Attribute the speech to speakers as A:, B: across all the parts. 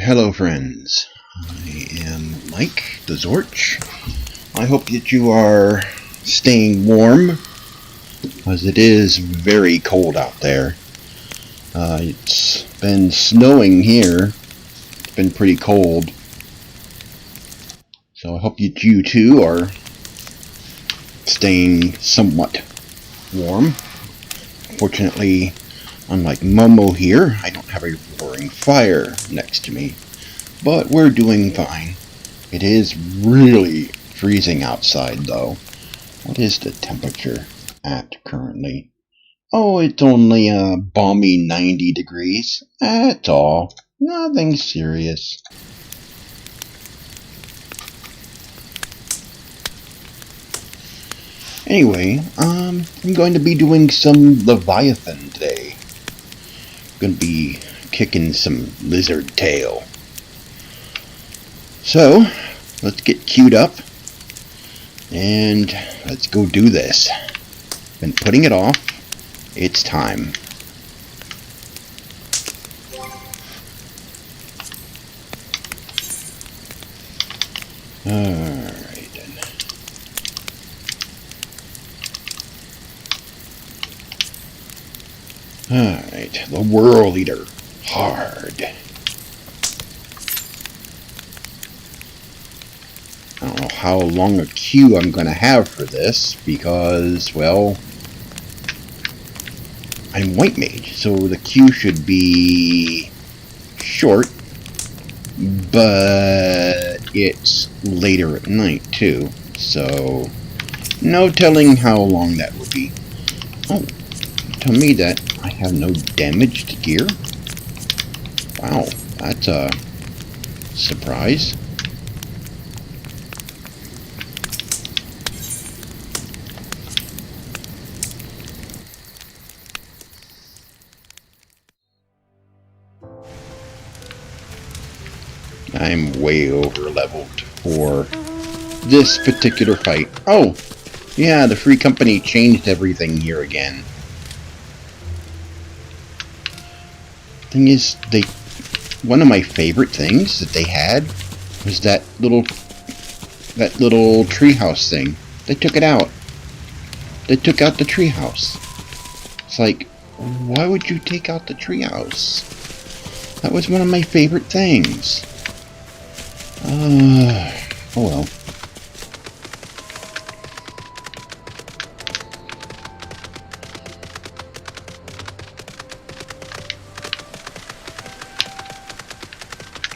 A: Hello friends, I am Mike, the Zorch. I hope that you are staying warm, as it is very cold out there. It's been snowing here, it's been pretty cold, so I hope that you too are staying somewhat warm. Fortunately, unlike Momo here, I don't have a roaring fire next to me, but we're doing fine. It is really freezing outside though. What is the temperature at currently? Oh, it's only a balmy 90 degrees. That's all. Nothing serious. Anyway, I'm going to be doing some Leviathan today. I'm going to be kicking some lizard tail. So, let's get queued up and let's go do this. Been putting it off. It's time. Alright then. Alright, the World Eater. Hard. I don't know how long a queue I'm going to have for this because, well, I'm White Mage, so the queue should be short, but it's later at night too, so no telling how long that will be. Oh, tell me that I have no damaged gear? Wow, that's a surprise. I'm way over leveled for this particular fight. Oh, yeah, the free company changed everything here again. Thing is, one of my favorite things that they had was that little treehouse thing. They took it out. They took out the treehouse. It's like, why would you take out the treehouse? That was one of my favorite things. Oh well.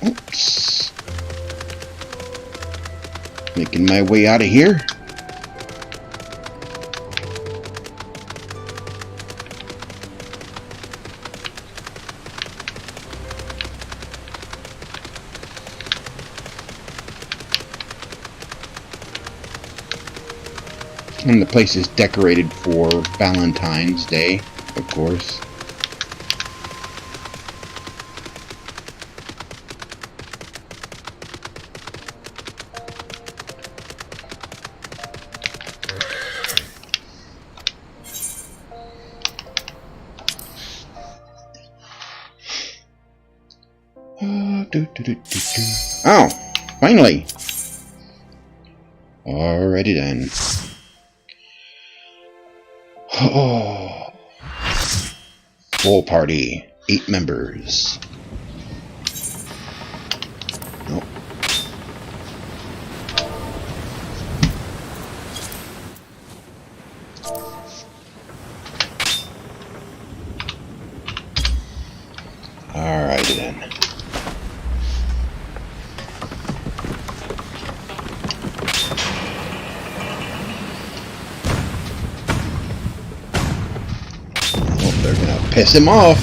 A: Oops. Making my way out of here. And the place is decorated for Valentine's Day, of course. Oh, finally! Alrighty then. Oh, full party, 8 members. Nope. Alrighty then. They're gonna piss him off.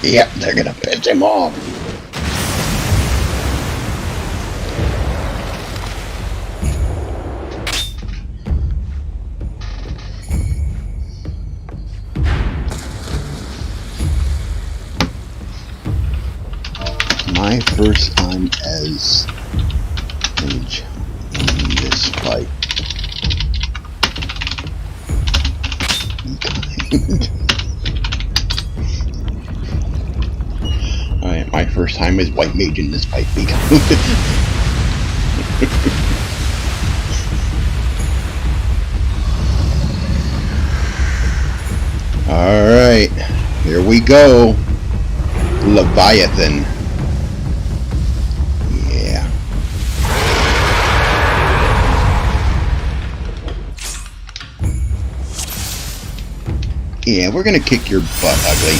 A: Yep, they're gonna piss him off. first time as mage in this fight. Be kind. Alright, my first time as white mage in this fight. Be kind. Alright, here we go. Leviathan. Yeah. Yeah, we're gonna kick your butt, ugly.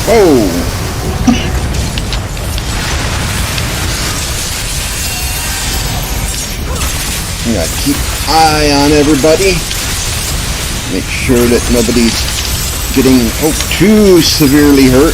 A: Whoa! I'm gonna keep eye on everybody. Make sure that nobody's getting too severely hurt.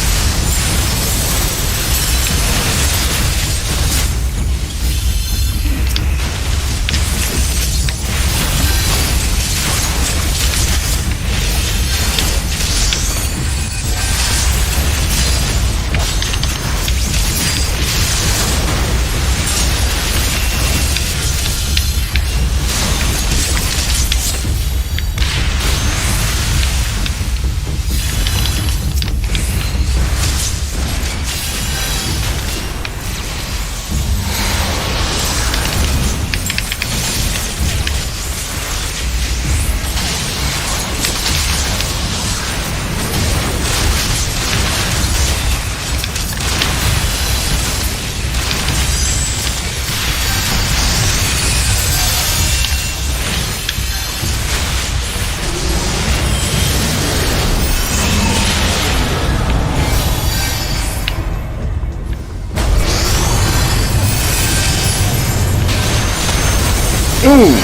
A: Ooh!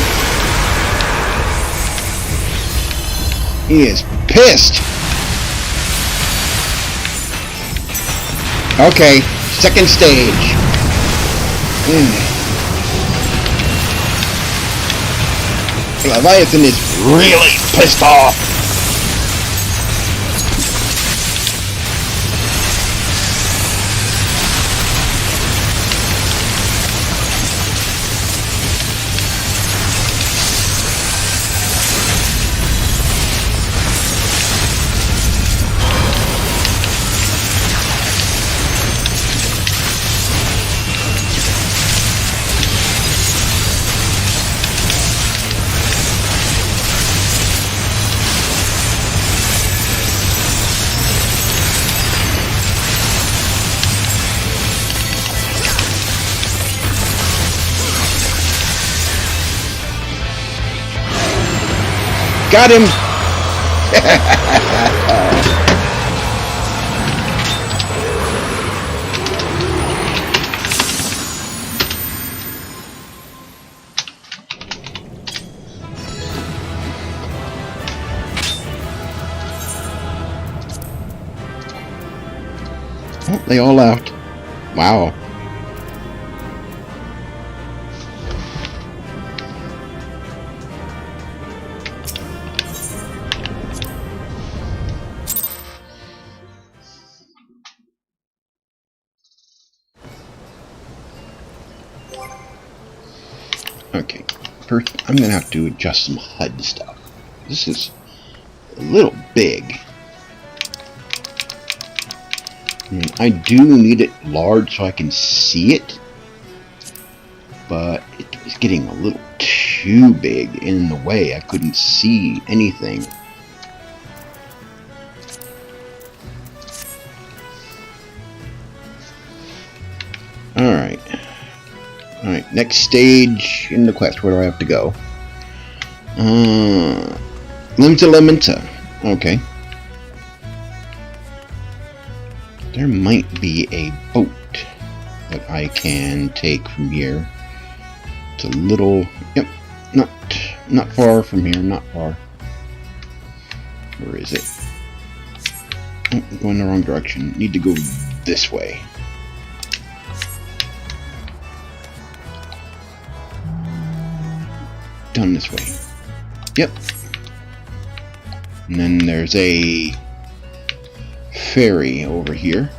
A: He is pissed! Okay, second stage. Leviathan is really pissed off! Got him! Oh, they all left. Wow. Okay, first I'm gonna have to adjust some HUD stuff. This is a little big. I do need it large so I can see it, but it was getting a little too big in the way. I couldn't see anything. Alright, next stage in the quest. Where do I have to go? Lemta. Okay. There might be a boat that I can take from here. It's a little... Yep, not not far from here, not far. Where is it? Oh, I'm going the wrong direction. Need to go this way. Down this way. Yep. And then there's a ferry over here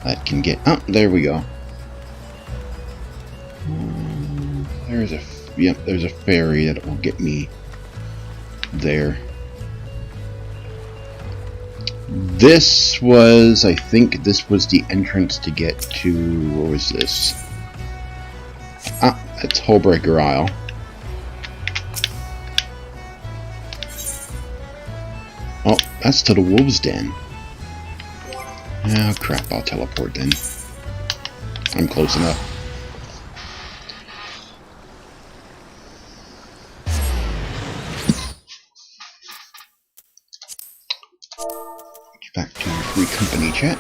A: that can get... Oh, there we go. There's a... Yep, there's a ferry that will get me there. This was... I think this was the entrance to get to... What was this? Ah, that's Hullbreaker Isle. Oh, that's to the Wolves' Den. Oh crap, I'll teleport then. I'm close enough. Back to free company chat.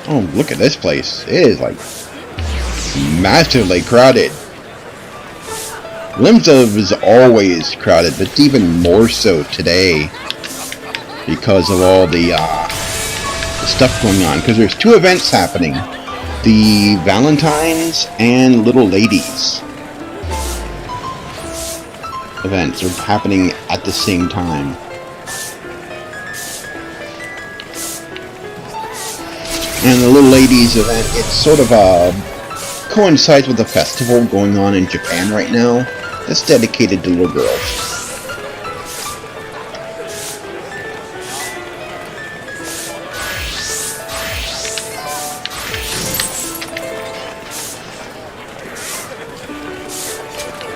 A: Oh, look at this place. It is like massively crowded. Limsdove is always crowded, but it's even more so today because of all the stuff going on. Because there's two events happening: the Valentine's and Little Ladies events are happening at the same time. And the Little Ladies event, it's sort of coincides with a festival going on in Japan right now. It's dedicated to little girls.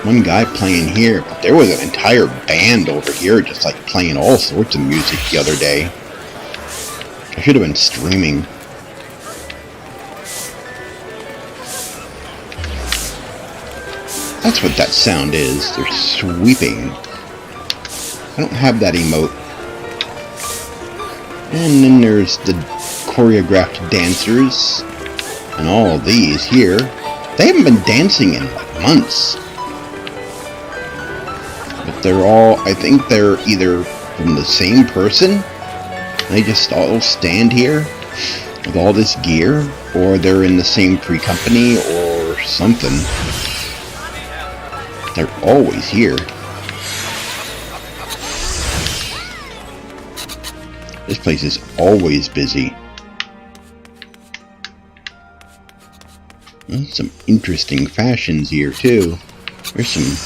A: One guy playing here, but there was an entire band over here just like playing all sorts of music the other day. I should have been streaming. That's what that sound is. They're sweeping. I don't have that emote. And then there's the choreographed dancers. And all of these here. They haven't been dancing in like months. But they're all, I think they're either from the same person. They just all stand here with all this gear. Or they're in the same pre-company or something. They're always here. This place is always busy. There's some interesting fashions here too. There's some...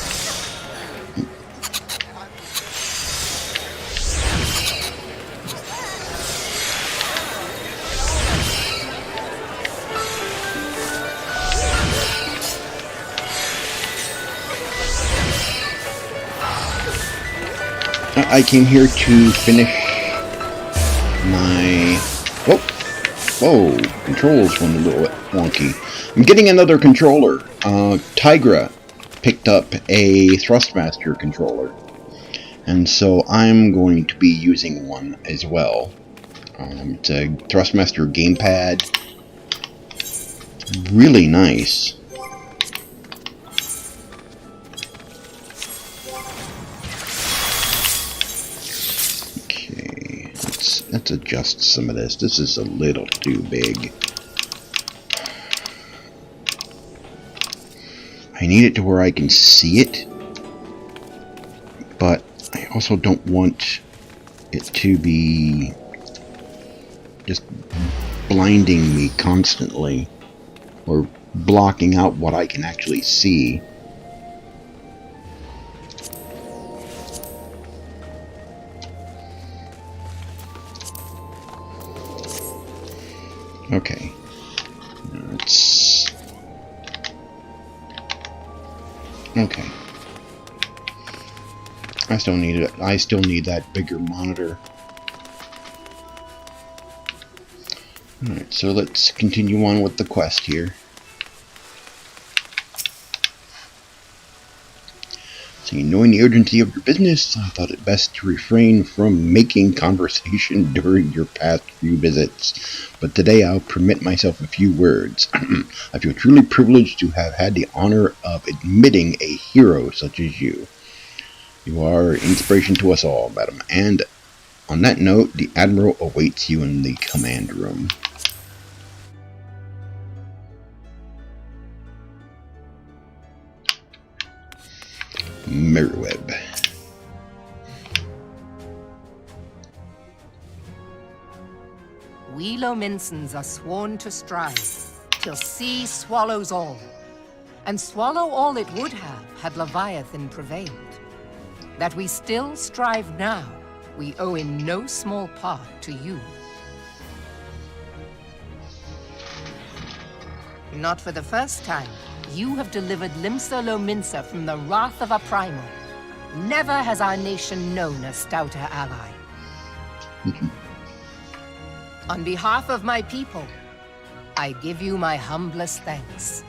A: I came here to finish my... Whoa, controls went a little wonky. I'm getting another controller. Tigra picked up a Thrustmaster controller. And so I'm going to be using one as well. It's a Thrustmaster gamepad. Really nice. Let's adjust some of this. This is a little too big. I need it to where I can see it, but I also don't want it to be just blinding me constantly or blocking out what I can actually see. Okay, let's... Okay. I still need it. I still need that bigger monitor. Alright, so let's continue on with the quest here. So Knowing the urgency of your business, I thought it best to refrain from making conversation during your past few visits. But today I'll permit myself a few words. I feel truly privileged to have had the honor of admitting a hero such as you. You are inspiration to us all, madam, and on that note, the Admiral awaits you in the command room. Merriweb.
B: We Lominsons are sworn to strive, till sea swallows all. And swallow all it would have, had Leviathan prevailed. That we still strive now, we owe in no small part to you. Not for the first time, you have delivered Limsa Lominsa from the wrath of a primal. Never has our nation known a stouter ally. On behalf of my people, I give you my humblest thanks.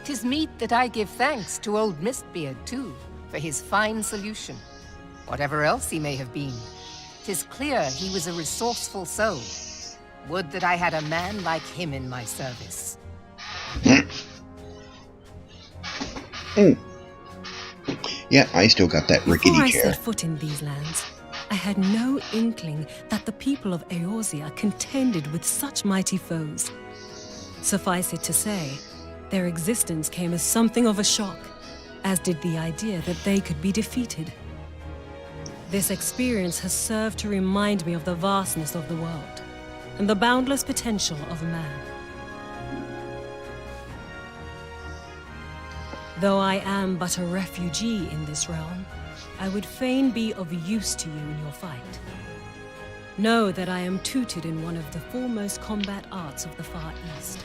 B: 'Tis meet that I give thanks to old Mistbeard, too, for his fine solution. Whatever else he may have been, 'tis clear he was a resourceful soul. Would that I had a man like him in my service.
A: Yeah, I still got that rickety
C: Before I
A: chair.
C: set foot in these lands, I had no inkling that the people of Eorzea contended with such mighty foes. Suffice it to say, their existence came as something of a shock, as did the idea that they could be defeated. This experience has served to remind me of the vastness of the world, and the boundless potential of man. Though I am but a refugee in this realm, I would fain be of use to you in your fight. Know that I am tutored in one of the foremost combat arts of the Far East.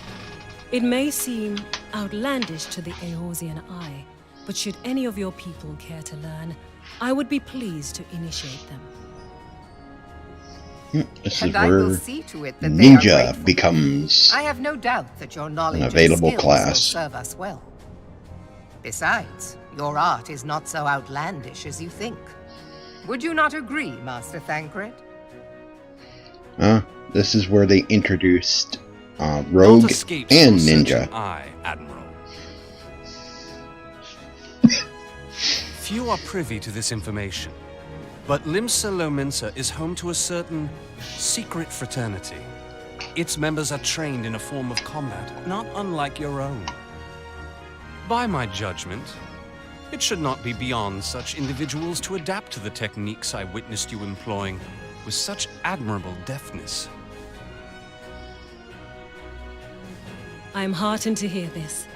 C: It may seem outlandish to the Eorzean eye, but should any of your people care to learn, I would be pleased to initiate them.
A: This is
B: And I will
A: where
B: see to it that they are
A: Ninja
B: grateful.
A: becomes
B: I have no doubt that your knowledge
A: an available
B: and skills will
A: class.
B: serve us well. Besides, your art is not so outlandish as you think. Would you not agree, Master Thancred?
A: This is where they introduced Rogue
D: Not escapes
A: and
D: your
A: Ninja.
D: searching eye, Admiral. Few are privy to this information, but Limsa Lominsa is home to a certain secret fraternity. Its members are trained in a form of combat not unlike your own. By my judgment, it should not be beyond such individuals to adapt to the techniques I witnessed you employing with such admirable deftness.
C: I am heartened to hear this.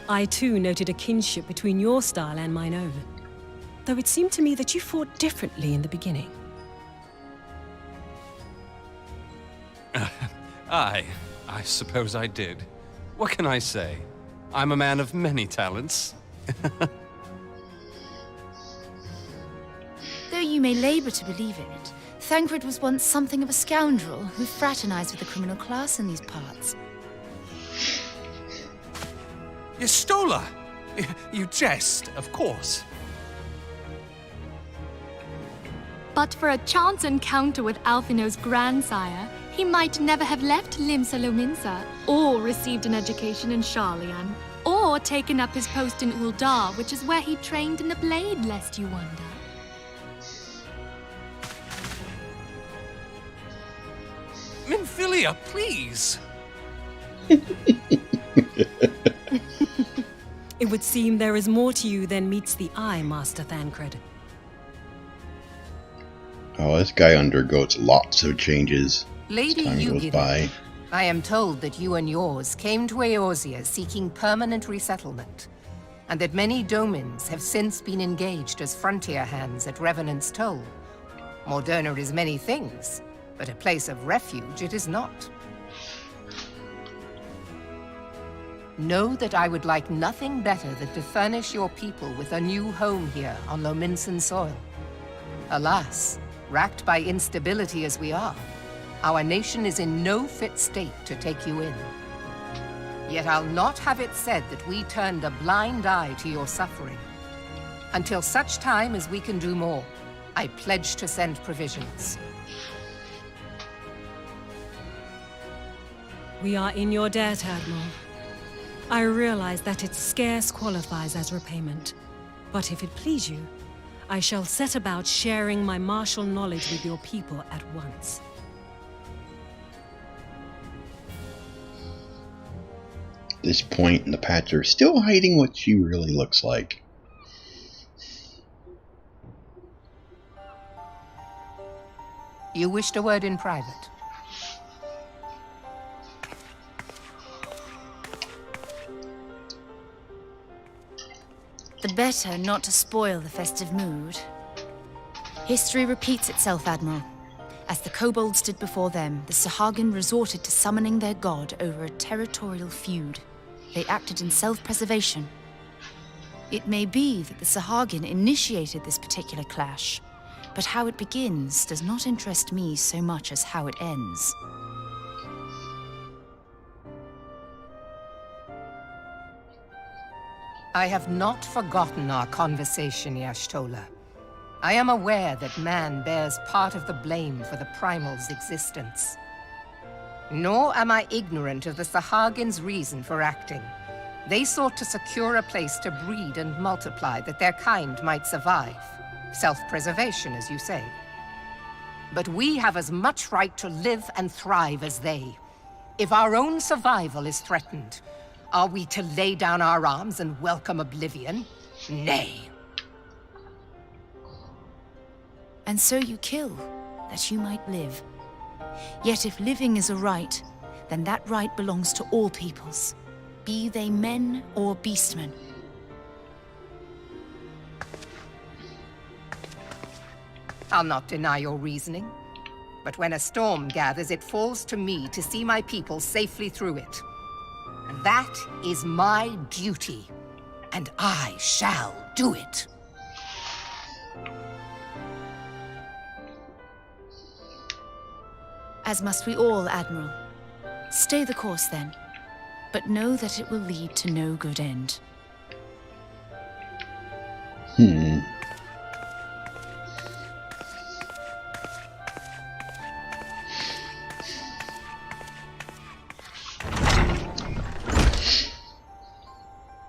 C: I too noted a kinship between your style and mine own, though it seemed to me that you fought differently in the beginning.
D: I suppose I did. What can I say? I'm a man of many talents.
E: Though you may labor to believe it, Thancred was once something of a scoundrel who fraternized with the criminal class in these parts.
D: Yestola! You jest, of course.
F: But for a chance encounter with Alphino's grandsire, he might never have left Limsa Lominsa, or received an education in Sharlayan, or taken up his post in Uldar, which is where he trained in the blade, lest you wonder.
D: Minfilia, please!
C: It would seem there is more to you than meets the eye, Master Thancred.
A: Oh, this guy undergoes lots of changes
B: Lady
A: as time goes
B: Yugin,
A: by.
B: I am told that you and yours came to Eorzea seeking permanent resettlement, and that many domins have since been engaged as frontier hands at Revenant's Toll. Moderna is many things, but a place of refuge it is not. Know that I would like nothing better than to furnish your people with a new home here on Lominsan soil. Alas, racked by instability as we are, Our nation is in no fit state to take you in. Yet I'll not have it said that we turned a blind eye to your suffering. Until such time as we can do more, I pledge to send provisions.
C: We are in your debt, Admiral. I realize that it scarce qualifies as repayment. But if it please you, I shall set about sharing my martial knowledge with your people at once.
A: At this point in the patch, are still hiding what she really looks like.
B: You wished a word in private.
E: The better not to spoil the festive mood. History repeats itself, Admiral. As the kobolds did before them, the Sahagin resorted to summoning their god over a territorial feud. They acted in self-preservation. It may be that the Sahagin initiated this particular clash, but how it begins does not interest me so much as how it ends.
B: I have not forgotten our conversation, Y'ashtola. I am aware that man bears part of the blame for the Primal's existence. Nor am I ignorant of the Sahagin's reason for acting. They sought to secure a place to breed and multiply that their kind might survive. Self-preservation, as you say. But we have as much right to live and thrive as they. If our own survival is threatened, are we to lay down our arms and welcome oblivion? Nay.
E: And so you kill, that you might live. Yet if living is a right, then that right belongs to all peoples, be they men or beastmen.
B: I'll not deny your reasoning. But when a storm gathers, it falls to me to see my people safely through it. And that is my duty. And I shall do it.
E: As must we all, Admiral. Stay the course, then. But know that it will lead to no good end.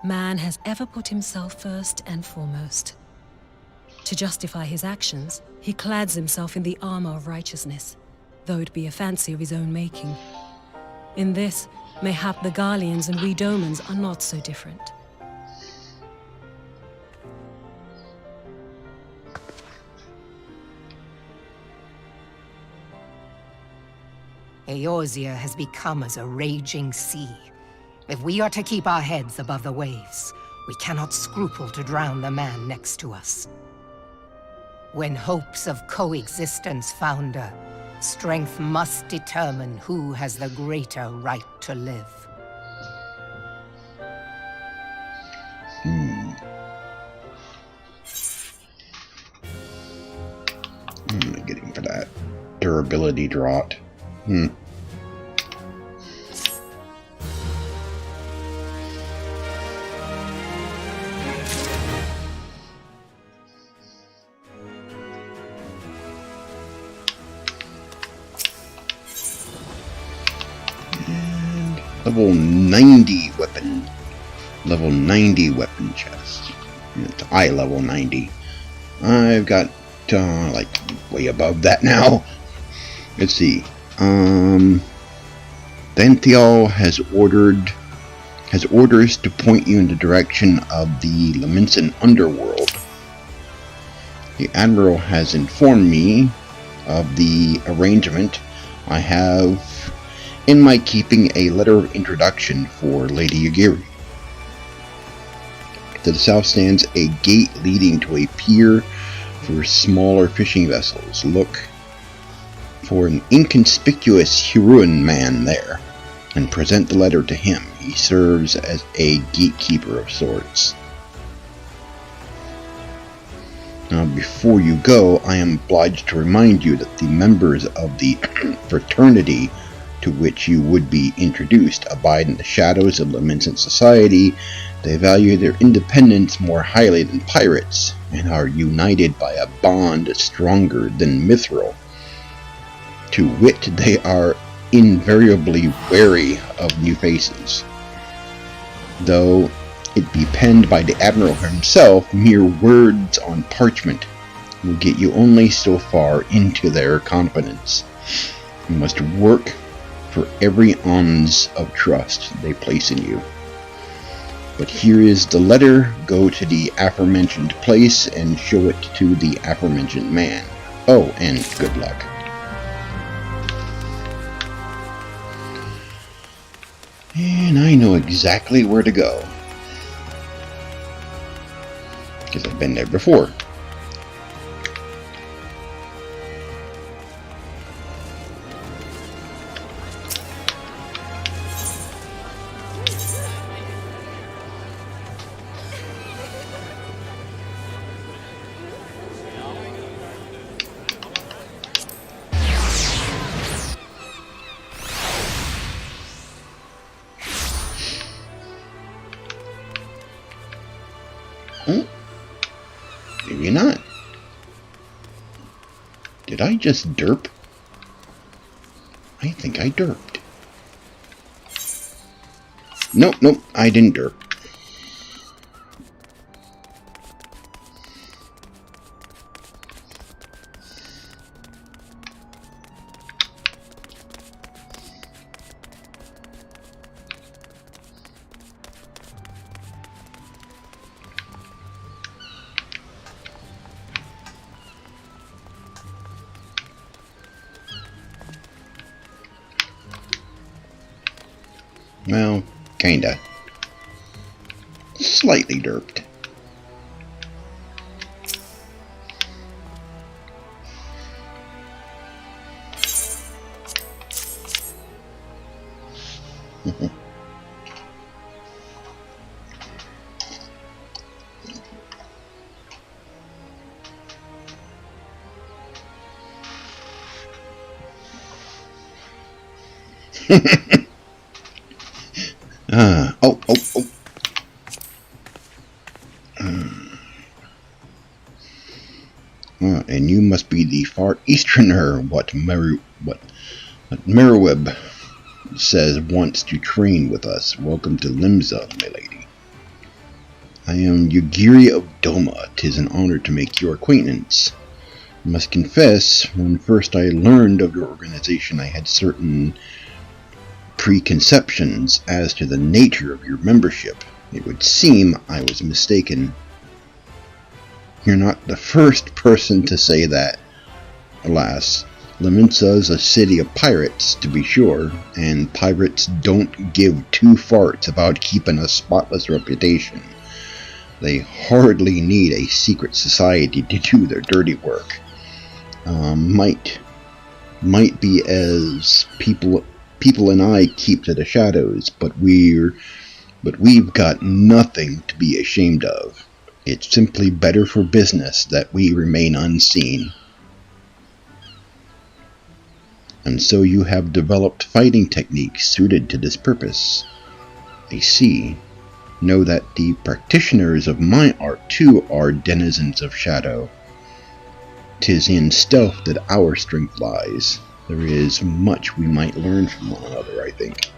C: Man has ever put himself first and foremost. To justify his actions, he clads himself in the armor of righteousness, though it be a fancy of his own making. In this, mayhap the Garleans and we Domans are not so different.
B: Eorzea has become as a raging sea. If we are to keep our heads above the waves, we cannot scruple to drown the man next to us. When hopes of coexistence founder, strength must determine who has the greater right to live.
A: I'm getting for that durability draught. Level 90 weapon. Level 90 weapon chest. It's eye level 90. I've got like way above that now. Let's see. Thanthiel has orders to point you in the direction of the Leviathan underworld. The Admiral has informed me of the arrangement. I have in my keeping a letter of introduction for Lady Yagiri. To the south stands a gate leading to a pier for smaller fishing vessels. Look for an inconspicuous Huron man there, and present the letter to him. He serves as a gatekeeper of sorts. Before you go, I am obliged to remind you that the members of the fraternity to which you would be introduced abide in the shadows of Lamentant society. They value their independence more highly than pirates, and are united by a bond stronger than mithril. To wit, they are invariably wary of new faces. Though it be penned by the Admiral himself, mere words on parchment will get you only so far into their confidence. You must work for every ounce of trust they place in you. But here is the letter. Go to the aforementioned place and show it to the aforementioned man. Oh, and good luck. And I know exactly where to go, because I've been there before. Maybe not. Did I just derp? I think I derped. Nope, I didn't derp. Well, kinda. Slightly derped. Oh. And you must be the far easterner, what Merriweb says wants to train with us. Welcome to Limsa, my lady. I am Yugiri of Doma. 'Tis an honor to make your acquaintance. I must confess, when first I learned of your organization, I had certain preconceptions as to the nature of your membership. It would seem I was mistaken. You're not the first person to say that. Alas, Leminsa's a city of pirates, to be sure, and pirates don't give two farts about keeping a spotless reputation. They hardly need a secret society to do their dirty work. Might be as people and I keep to the shadows, but we've got nothing to be ashamed of. It's simply better for business that we remain unseen. And so you have developed fighting techniques suited to this purpose. I see. Know that the practitioners of my art too are denizens of shadow. 'Tis in stealth that our strength lies. There is much we might learn from one another, I think.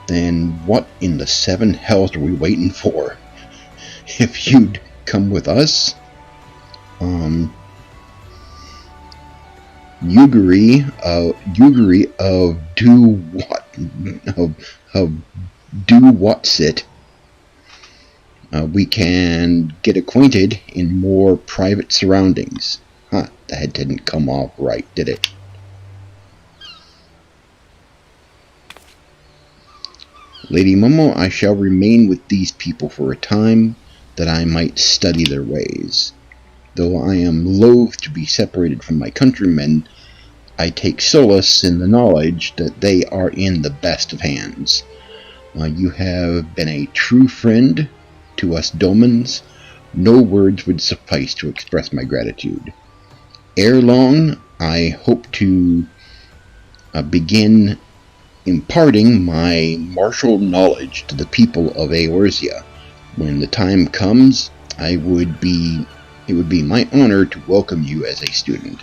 A: Then what in the seven hells are we waiting for? If you'd come with us, Yugiri of Do What Sit. We can get acquainted in more private surroundings. That didn't come off right, did it? Lady Momo, I shall remain with these people for a time, that I might study their ways. Though I am loath to be separated from my countrymen, I take solace in the knowledge that they are in the best of hands. You have been a true friend to us Domans, No words would suffice to express my gratitude. Ere long, I hope to begin imparting my martial knowledge to the people of Eorzea. When the time comes, it would be my honor to welcome you as a student.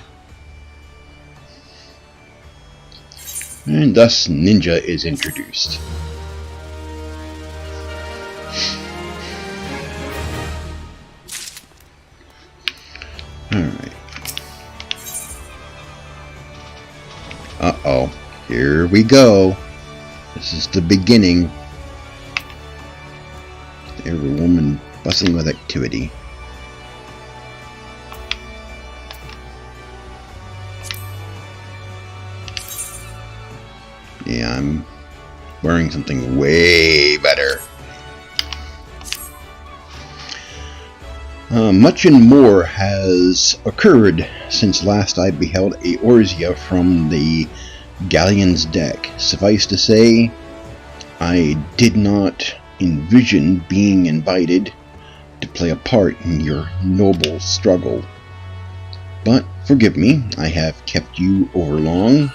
A: And thus Ninja is introduced. Alright. Uh-oh. Here we go. This is the beginning. Every woman bustling with activity. Yeah, I'm wearing something way better. Much and more has occurred since last I beheld Eorzea from the galleon's deck. Suffice to say, I did not envision being invited to play a part in your noble struggle. But forgive me, I have kept you overlong.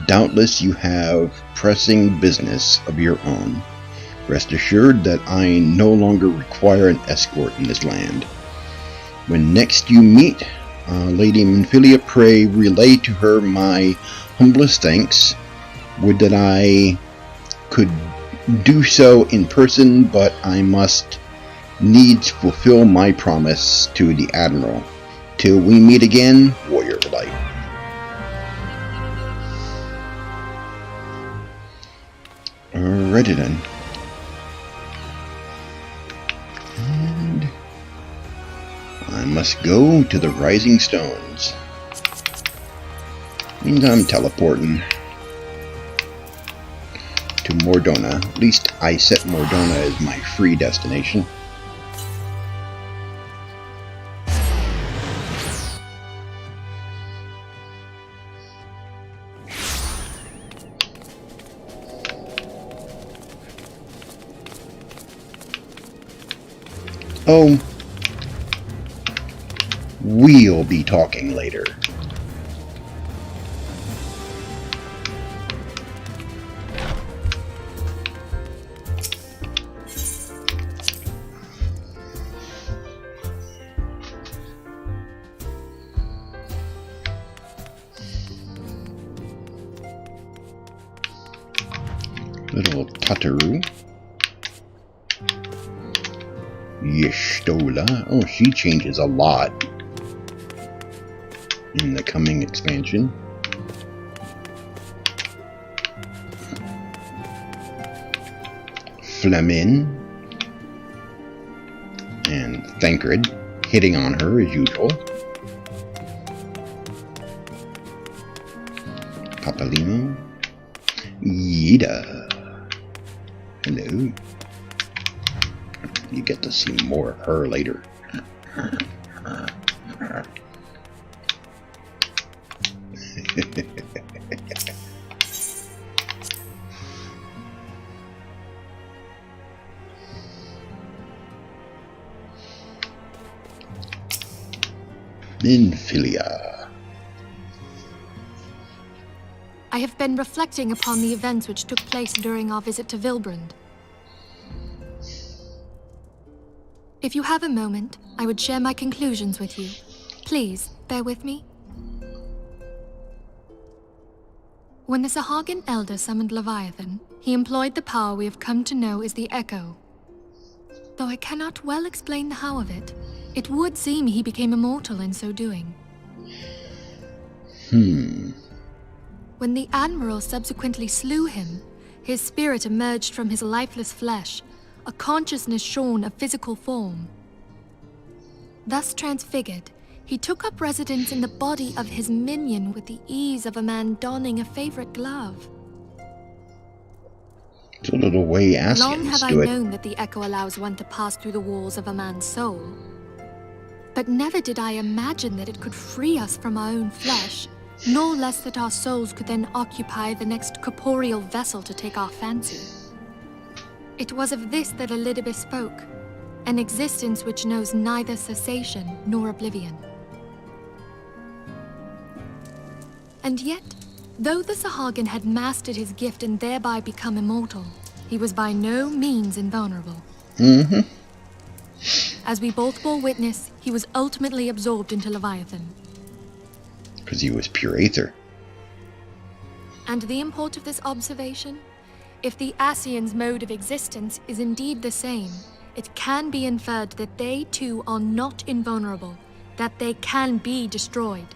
A: Doubtless you have pressing business of your own. Rest assured that I no longer require an escort in this land. When next you meet Lady Minfilia, pray relay to her my humblest thanks. Would that I could do so in person, but I must needs fulfill my promise to the Admiral. Till we meet again, Warrior of Light. Alrighty then. And I must go to the Rising Stones. Means I'm teleporting to Mordona. At least I set Mordona as my free destination. Oh, we'll be talking later. Little Tataru. Yestola. Oh, she changes a lot in the coming expansion. Flemin and Thancred hitting on her as usual. Papalino. Yida. Hello. You get to see more of her later. Minfilia.
F: I have been reflecting upon the events which took place during our visit to Vilbrand. If you have a moment, I would share my conclusions with you. Please, bear with me. When the Sahagin Elder summoned Leviathan, he employed the power we have come to know as the Echo. Though I cannot well explain the how of it, it would seem he became immortal in so doing. When the Admiral subsequently slew him, his spirit emerged from his lifeless flesh, a consciousness shorn of physical form. Thus transfigured, he took up residence in the body of his minion with the ease of a man donning a favorite glove.
A: It's a little way Asians
F: Long have I
A: do it.
F: known that the Echo allows one to pass through the walls of a man's soul. But never did I imagine that it could free us from our own flesh, nor less that our souls could then occupy the next corporeal vessel to take our fancy. It was of this that Elidibeth spoke, An existence which knows neither cessation nor oblivion. And yet, though the Sahagin had mastered his gift and thereby become immortal, he was by no means invulnerable. As we both bore witness, he was ultimately absorbed into Leviathan.
A: Because he was pure aether.
F: And the import of this observation? If the Ascians' mode of existence is indeed the same, it can be inferred that they too are not invulnerable, that they can be destroyed.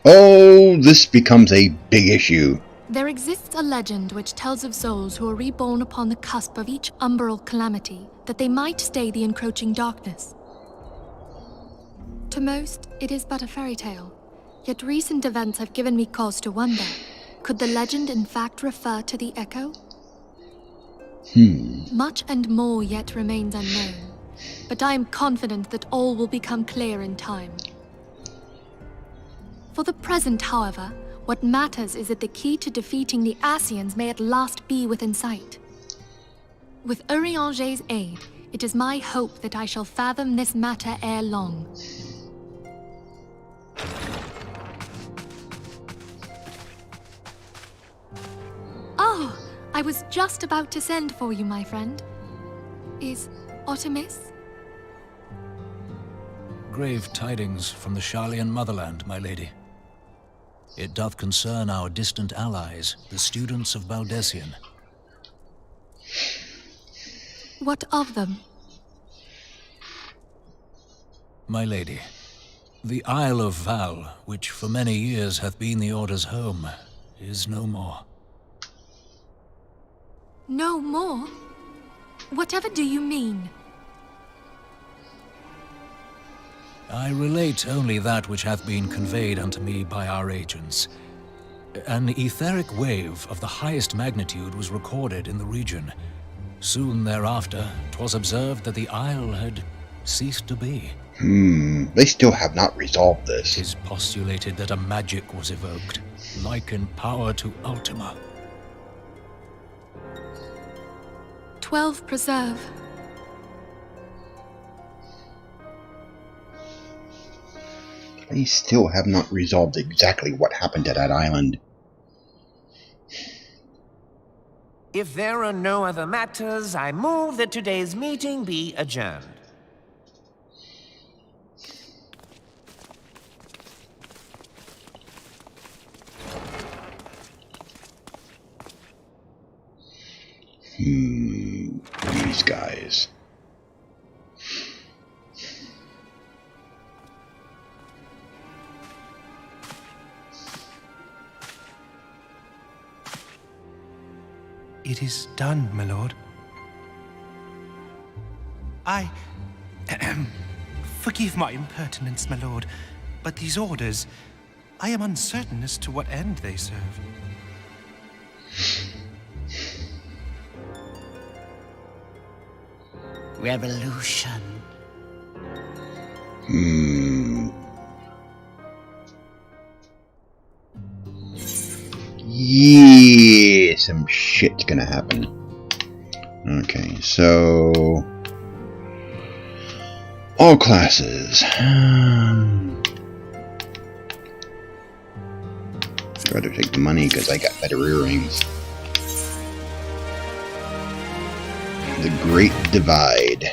A: Oh, this becomes a big issue.
F: There exists a legend which tells of souls who are reborn upon the cusp of each umbral calamity, that they might stay the encroaching darkness. To most, it is but a fairy tale, yet recent events have given me cause to wonder. Could the legend in fact refer to the Echo? Much and more yet remains unknown, but I am confident that all will become clear in time. For the present, however, what matters is that the key to defeating the Ascians may at last be within sight. With Urianger's aid, it is my hope that I shall fathom this matter ere long. Oh, I was just about to send for you, my friend. Is Artemis?
G: Grave tidings from the Sharlayan motherland, my lady. It doth concern our distant allies, the students of Baldessian.
F: What of them?
G: My lady, the Isle of Val, which for many years hath been the Order's home, is no more.
F: No more? Whatever do you mean?
G: I relate only that which hath been conveyed unto me by our agents. An etheric wave of the highest magnitude was recorded in the region. Soon thereafter, 'twas observed that the isle had ceased to be.
A: They still have not resolved this.
G: 'Tis postulated that a magic was evoked, like in power to Ultima.
F: 12 preserve.
A: They still have not resolved exactly what happened to that island.
H: If there are no other matters, I move that today's meeting be adjourned.
A: These guys.
I: It is done, my lord. Forgive my impertinence, my lord, but these orders, I am uncertain as to what end they serve.
H: Revolution.
A: Yeah, some shit's gonna happen. Okay, so all classes. I'd rather take the money because I got better earrings. The Great Divide.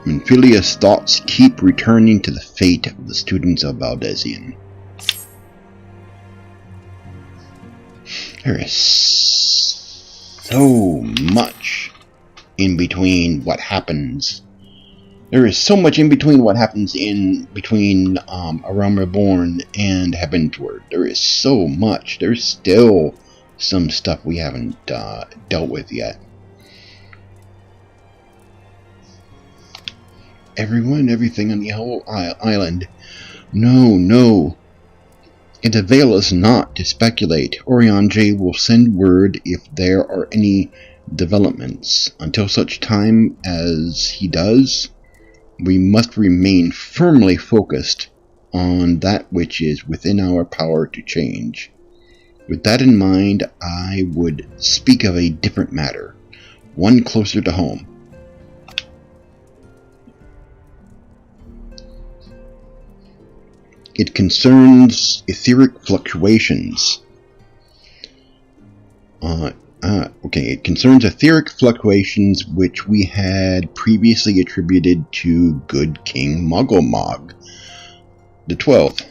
A: Menphilia's thoughts keep returning to the fate of the students of Baldessian. There is so much in between what happens. There is so much in between what happens in between A Realm Reborn and Heavensward. There is so much. There's still some stuff we haven't dealt with yet. Everyone, everything on the whole island. No, no. It availeth not to speculate. Urianger will send word if there are any developments. Until such time as he does, we must remain firmly focused on that which is within our power to change. With that in mind, I would speak of a different matter, one closer to home. It concerns etheric fluctuations. It concerns etheric fluctuations which we had previously attributed to good King Mogglmog the 12th.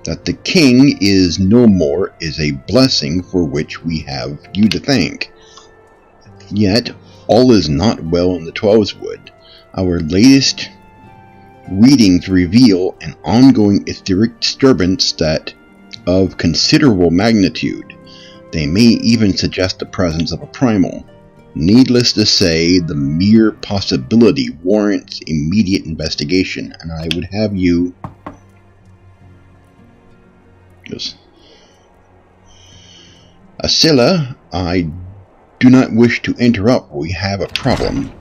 A: That the king is no more is a blessing for which we have you to thank. Yet, all is not well in the Twelveswood. Our latest readings reveal an ongoing etheric disturbance that of considerable magnitude. They may even suggest the presence of a primal. Needless to say, the mere possibility warrants immediate investigation, and I would have you... Asilla, I do not wish to interrupt. We have a problem.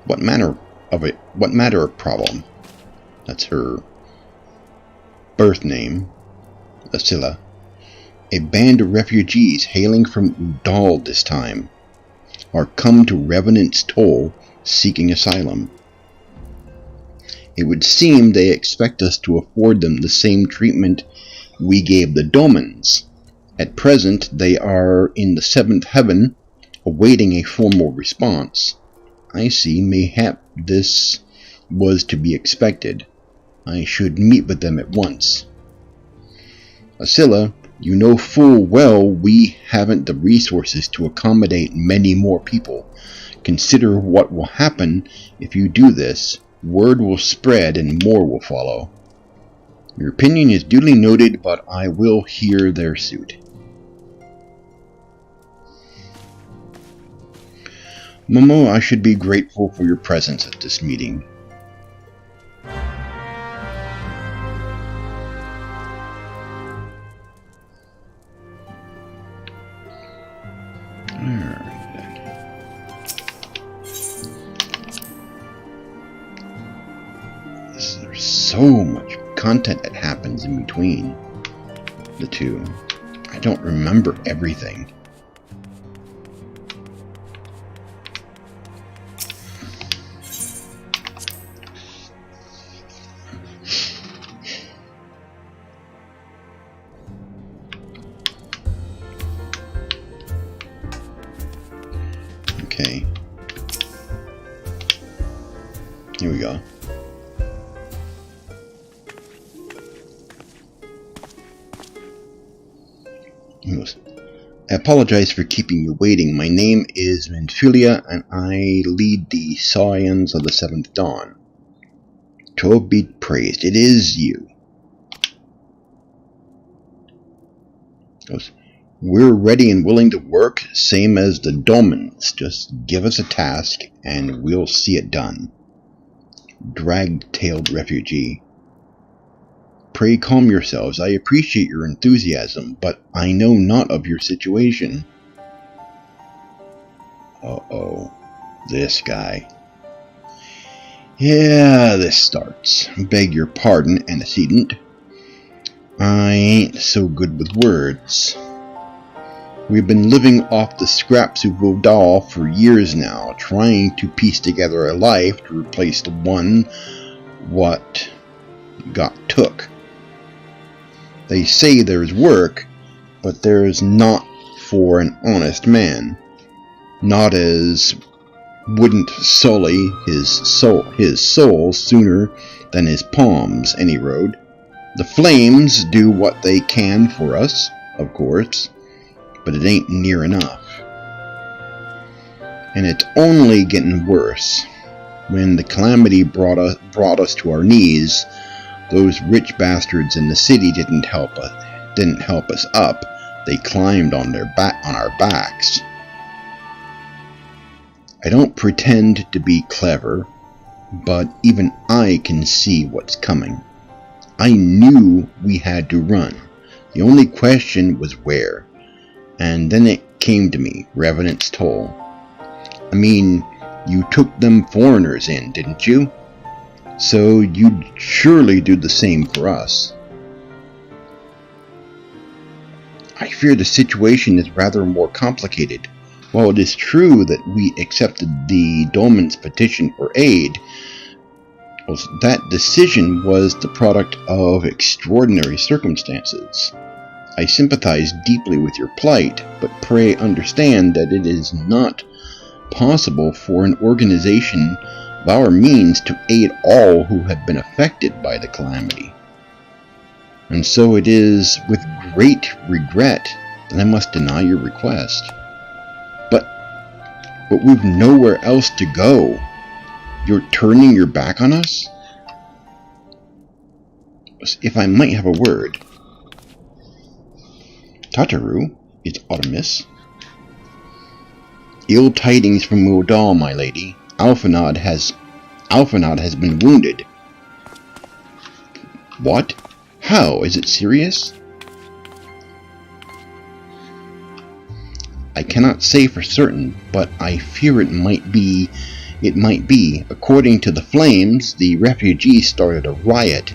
A: What manner of problem? That's her birth name, Asilla. A band of refugees hailing from Udal this time are come to Revenant's Toll seeking asylum. It would seem they expect us to afford them the same treatment we gave the Domans. At present, they are in the 7th heaven, awaiting a formal response. I see, mayhap this was to be expected. I should meet with them at once. Asilla, you know full well we haven't the resources to accommodate many more people. Consider what will happen if you do this. Word will spread and more will follow. Your opinion is duly noted, but I will hear their suit. Momo, I should be grateful for your presence at this meeting. There's so much content that happens in between the two. I don't remember everything. Okay. Here we go. I apologize for keeping you waiting. My name is Minfilia, and I lead the Scions of the 7th Dawn. Tov be praised. It is you. We're ready and willing to work, same as the Domans. Just give us a task, and we'll see it done. Drag-tailed refugee. Pray calm yourselves. I appreciate your enthusiasm, but I know not of your situation. Uh-oh. This guy. Yeah, this starts. Beg your pardon, antecedent. I ain't so good with words. We've been living off the scraps of Udal for years now, trying to piece together a life to replace the one what got took. They say there's work, but there's not for an honest man. Not as wouldn't sully his soul sooner than his palms, any road. The flames do what they can for us, of course, but it ain't near enough. And it's only getting worse. When the calamity brought us to our knees, those rich bastards in the city didn't help us up. They climbed on our backs. I don't pretend to be clever, but even I can see what's coming. I knew we had to run. The only question was where. And then it came to me, Revenant's Toll. I mean, you took them foreigners in, didn't you? So you'd surely do the same for us. I fear the situation is rather more complicated. While it is true that we accepted the Dolmen's petition for aid, that decision was the product of extraordinary circumstances. I sympathize deeply with your plight, but pray understand that it is not possible for an organization of our means to aid all who have been affected by the calamity. And so it is with great regret that I must deny your request. But we've nowhere else to go. You're turning your back on us? If I might have a word. Tataru, it's Artemis. Ill tidings from Udal, my lady. Alphanod has been wounded. What? How? Is it serious? I cannot say for certain, but I fear it might be. According to the Flames, the refugees started a riot.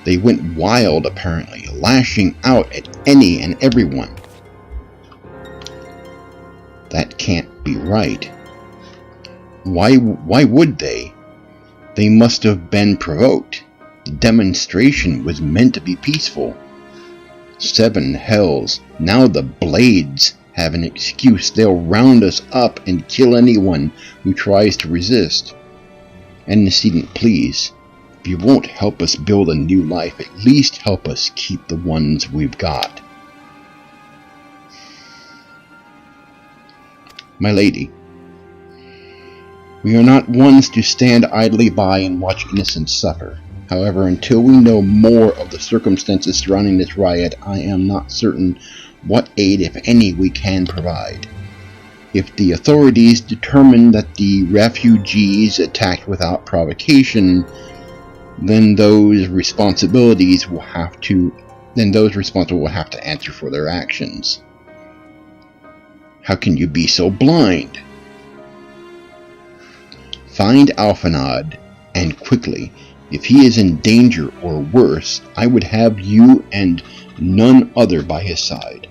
A: They went wild, apparently, lashing out at any and everyone. That can't be right. Why would they? They must have been provoked. The demonstration was meant to be peaceful. 7 hells. Now the Blades have an excuse. They'll round us up and kill anyone who tries to resist. Antecedent, please. If you won't help us build a new life, at least help us keep the ones we've got. My lady, we are not ones to stand idly by and watch innocents suffer. However, until we know more of the circumstances surrounding this riot, I am not certain what aid, if any, we can provide. If the authorities determine that the refugees attacked without provocation, then those responsible will have to answer for their actions. How can you be so blind? Find Alphanod, and quickly. If he is in danger or worse, I would have you and none other by his side.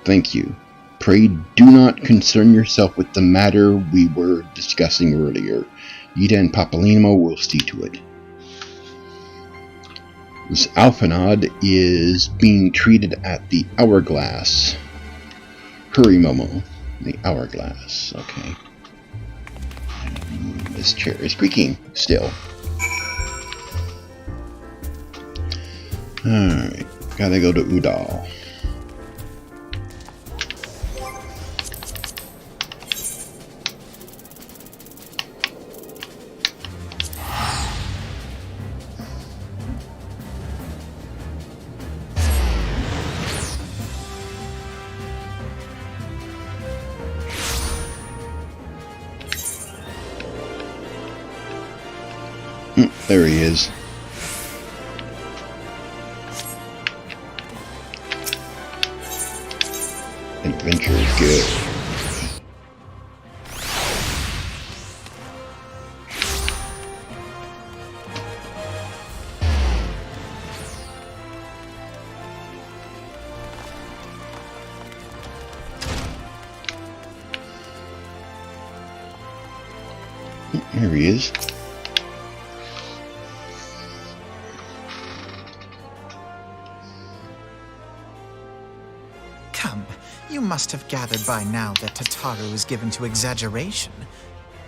A: Thank you. Pray do not concern yourself with the matter we were discussing earlier. Ida and Papalinimo will see to it. This Alphanod is being treated at the Hourglass. Hurry, Momo. The Hourglass. Okay. This chair is creaking still. Alright. Gotta go to Udal. There he is. Adventure is good. Here he is.
J: You must have gathered by now that Tataru is given to exaggeration.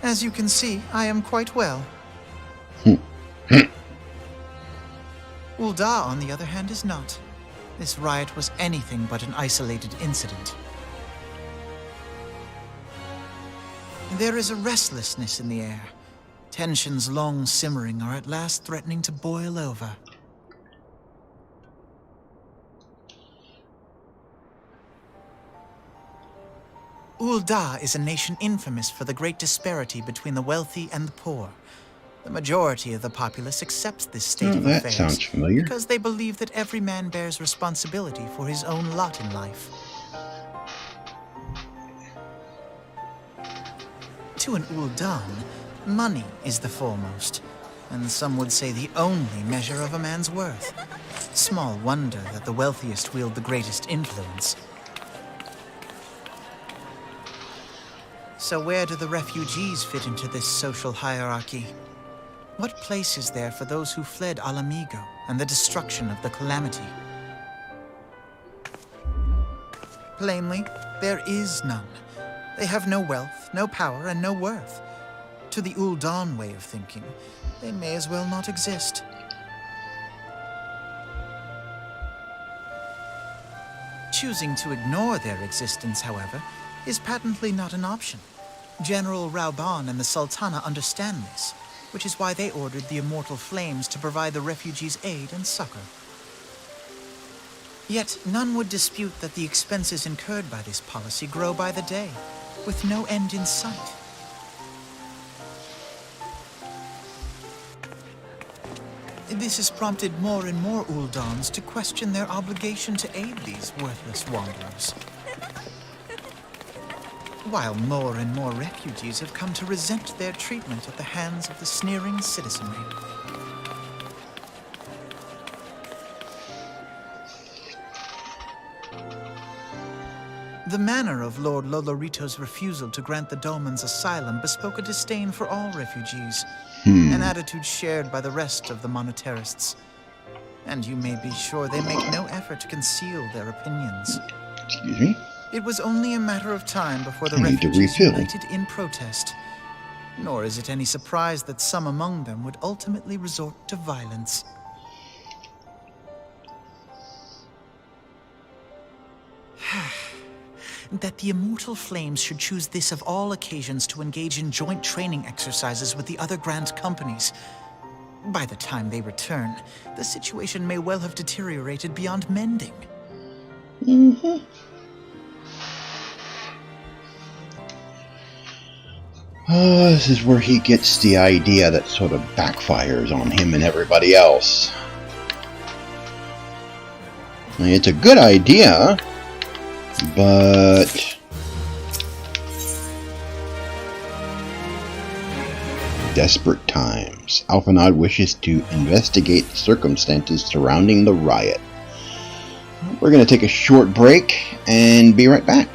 J: As you can see, I am quite well. Ul'dah, on the other hand, is not. This riot was anything but an isolated incident. There is a restlessness in the air. Tensions long simmering are at last threatening to boil over. Ul'dah is a nation infamous for the great disparity between the wealthy and the poor. The majority of the populace accepts this state of affairs
A: sounds familiar.
J: because they believe that every man bears responsibility for his own lot in life. To an Ul'dah, money is the foremost, and some would say the only measure of a man's worth. Small wonder that the wealthiest wield the greatest influence. So where do the refugees fit into this social hierarchy? What place is there for those who fled Alamigo and the destruction of the Calamity? Plainly, there is none. They have no wealth, no power, and no worth. To the Ul'Dan way of thinking, they may as well not exist. Choosing to ignore their existence, however, is patently not an option. General Rauban and the Sultana understand this, which is why they ordered the Immortal Flames to provide the refugees aid and succor. Yet none would dispute that the expenses incurred by this policy grow by the day, with no end in sight. This has prompted more and more Ul'Dans to question their obligation to aid these worthless wanderers. While more and more refugees have come to resent their treatment at the hands of the sneering citizenry. The manner of Lord Lolorito's refusal to grant the Dolmens asylum bespoke a disdain for all refugees, an attitude shared by the rest of the Monetarists. And you may be sure they make no effort to conceal their opinions.
A: Excuse me?
J: It was only a matter of time before the
A: I need to
J: refugees
A: refill.
J: united in protest. Nor is it any surprise that some among them would ultimately resort to violence. That the Immortal Flames should choose this of all occasions to engage in joint training exercises with the other Grand Companies. By the time they return, the situation may well have deteriorated beyond mending.
A: This is where he gets the idea that sort of backfires on him and everybody else. I mean, it's a good idea, but desperate times. Alphanod wishes to investigate the circumstances surrounding the riot. We're going to take a short break and be right back.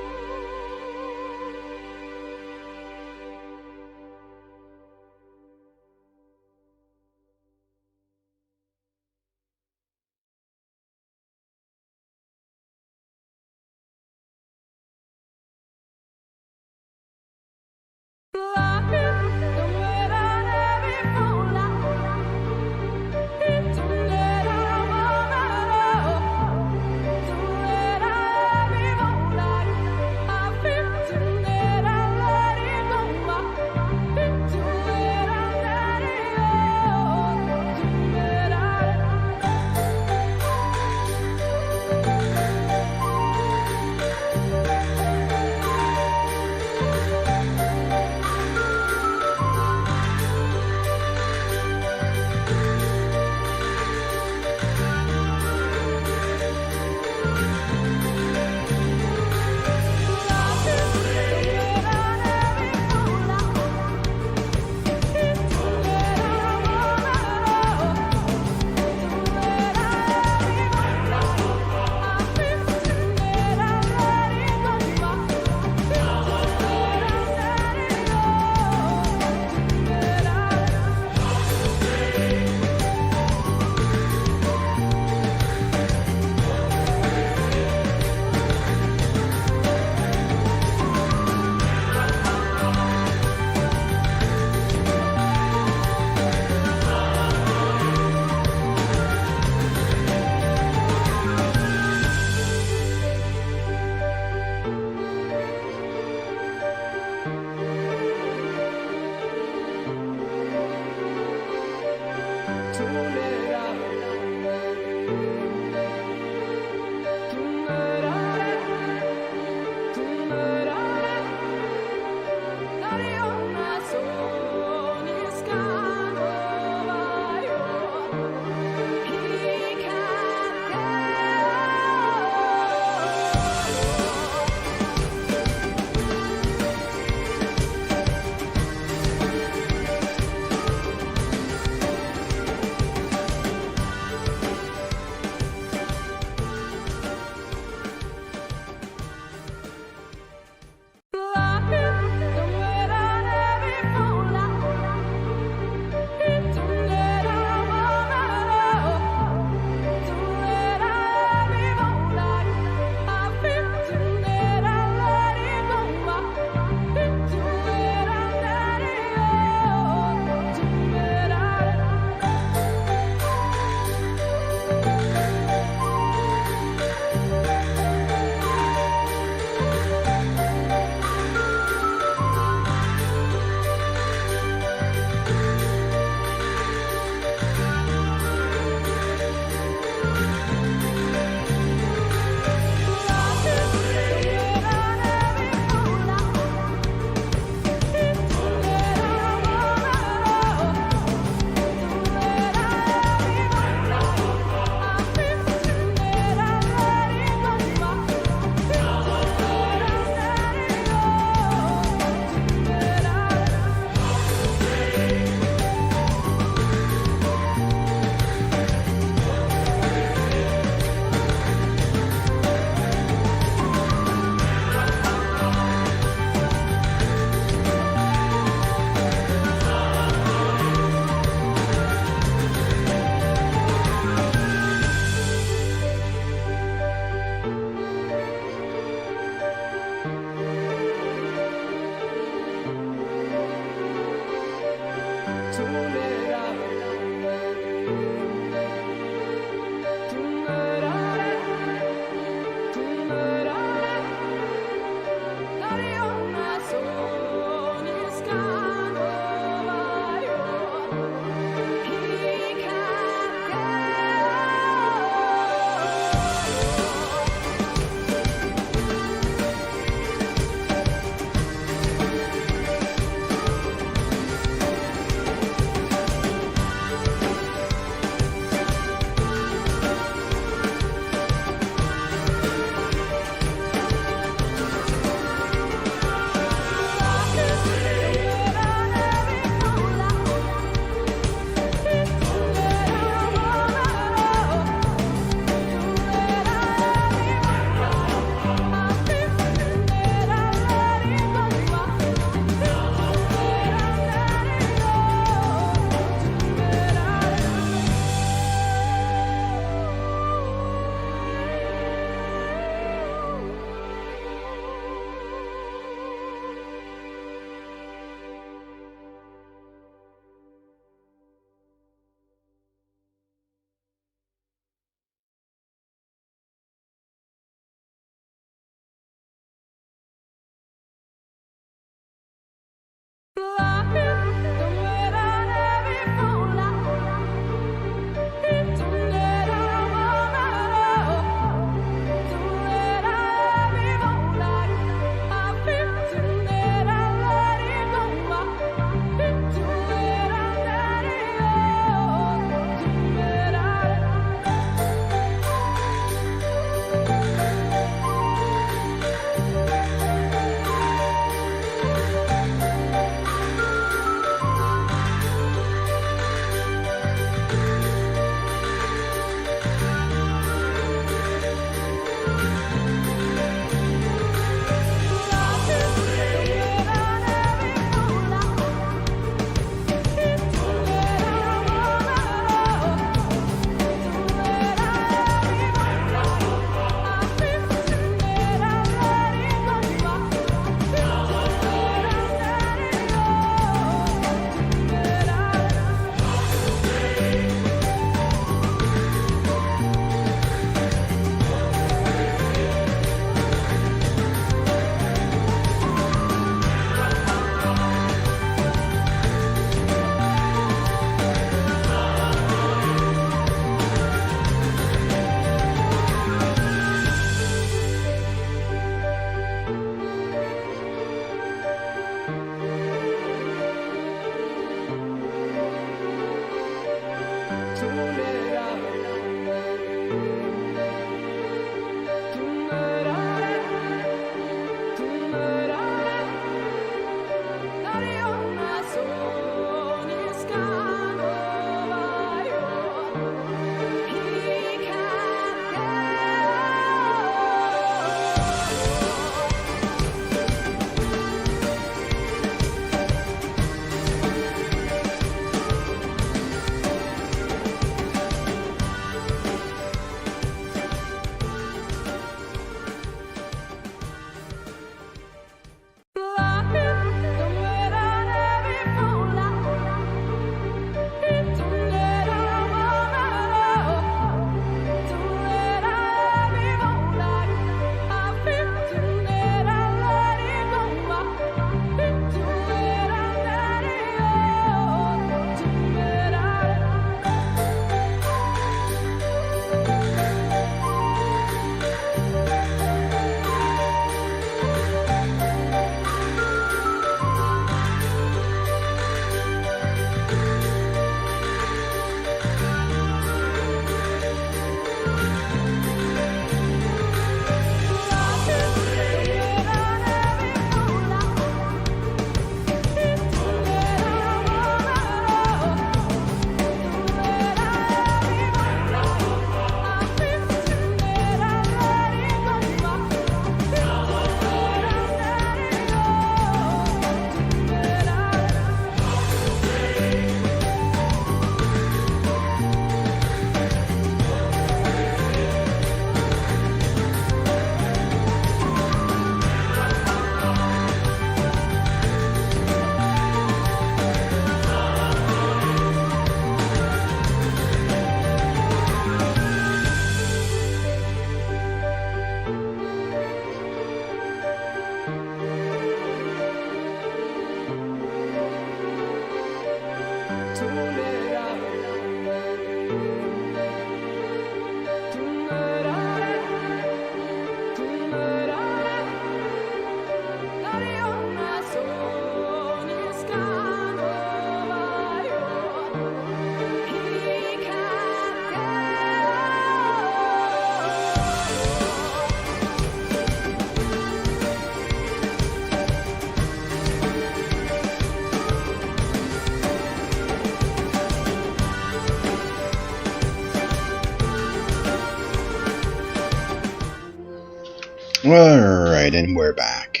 A: Alright, and we're back.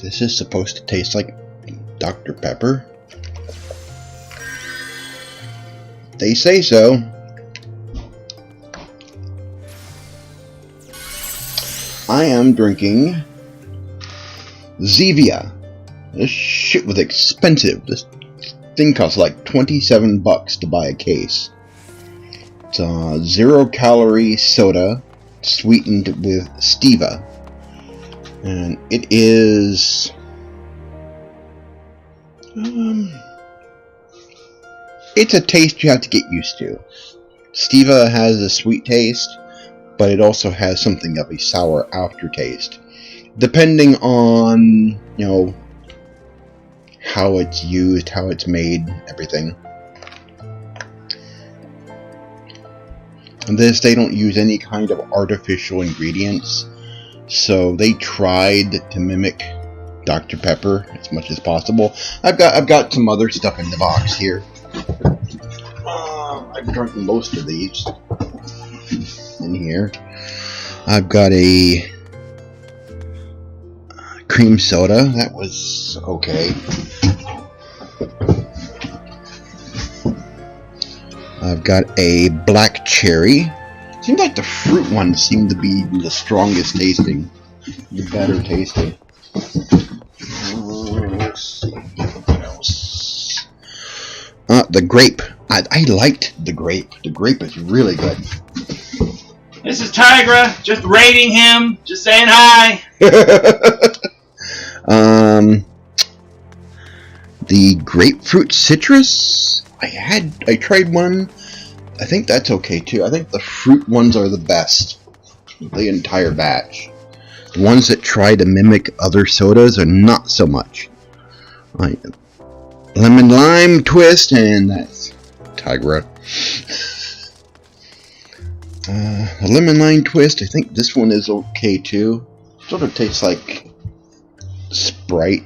A: This is supposed to taste like Dr. Pepper. They say so. I am drinking Zevia. This shit was expensive. This thing costs like 27 bucks to buy a case. It's a 0-calorie soda sweetened with stevia. And it is it's a taste you have to get used to. Stevia has a sweet taste, but it also has something of a sour aftertaste, depending on, you know, how it's used, how it's made, everything. And this, they don't use any kind of artificial ingredients, so they tried to mimic Dr. Pepper as much as possible. I've got some other stuff in the box here. I've drunk most of these in here. I've got a cream soda. That was okay. I've got a black cherry. Seems like the fruit ones seem to be the strongest tasting, the better tasting. Let's see what else. The grape. I liked the grape. The grape is really good.
K: This is Tigra, just rating him, just saying hi.
A: The grapefruit citrus. I tried one. I think that's okay too. I think the fruit ones are the best. The entire batch. The ones that try to mimic other sodas are not so much. Like lemon lime twist, and that's Tigra. A lemon lime twist. I think this one is okay too. Sort of tastes like Sprite.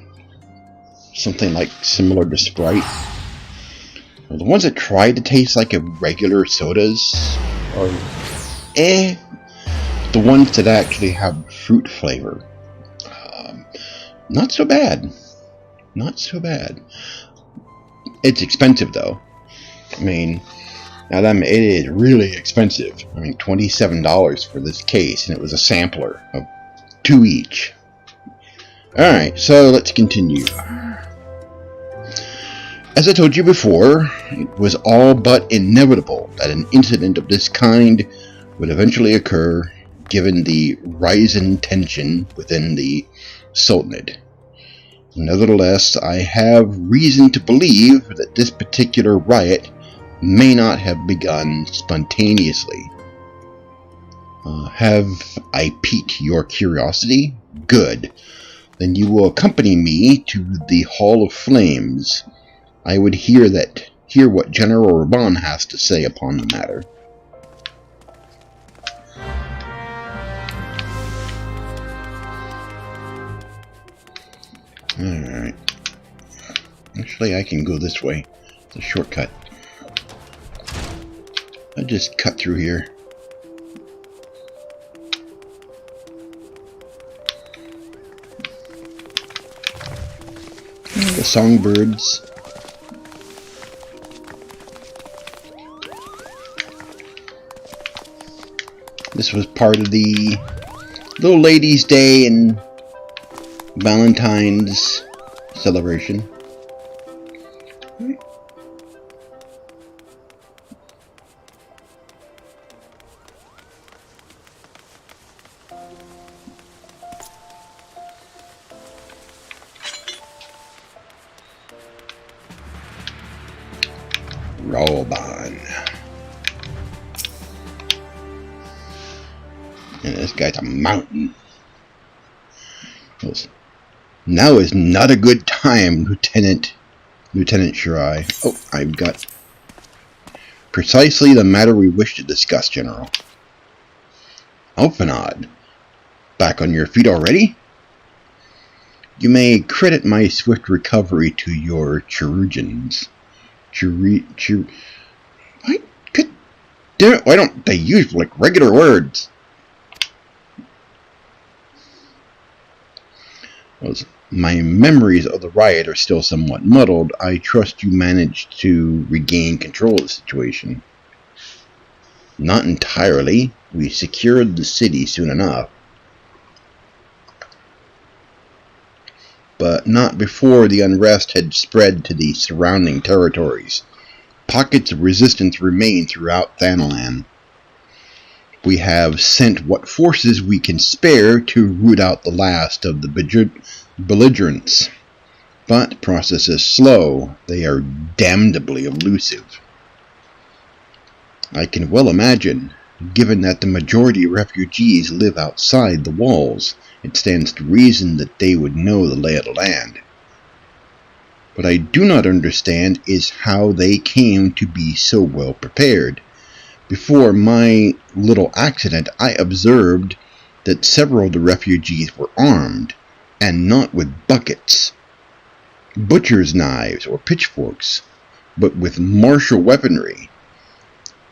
A: Something like similar to Sprite. The ones that try to taste like a regular sodas are The ones that actually have fruit flavor, not so bad. Not so bad. It's expensive though. I mean, it is really expensive. I mean, $27 for this case, and it was a sampler of 2 each. Alright, so let's continue. As I told you before, it was all but inevitable that an incident of this kind would eventually occur, given the rising tension within the Sultanate. Nevertheless, I have reason to believe that this particular riot may not have begun spontaneously. Have I piqued your curiosity? Good. Then you will accompany me to the Hall of Flames. I would hear what General Raban has to say upon the matter. Alright. Actually, I can go this way. It's a shortcut. I'll just cut through here. The songbirds. This was part of the Little Ladies' Day and Valentine's celebration. Rolban. And this guy's a mountain. Now is not a good time, Lieutenant Shirai. Oh, I've got precisely the matter we wish to discuss, General. Alphanod, back on your feet already? You may credit my swift recovery to your chirurgeons. Why don't they use like regular words? My memories of the riot are still somewhat muddled. I trust you managed to regain control of the situation. Not entirely. We secured the city soon enough. But not before the unrest had spread to the surrounding territories. Pockets of resistance remain throughout Thanalan. We have sent what forces we can spare to root out the last of the belligerents. But process is slow. They are damnably elusive. I can well imagine, given that the majority of refugees live outside the walls, it stands to reason that they would know the lay of the land. What I do not understand is how they came to be so well prepared. Before my little accident, I observed that several of the refugees were armed, and not with buckets, butcher's knives, or pitchforks, but with martial weaponry.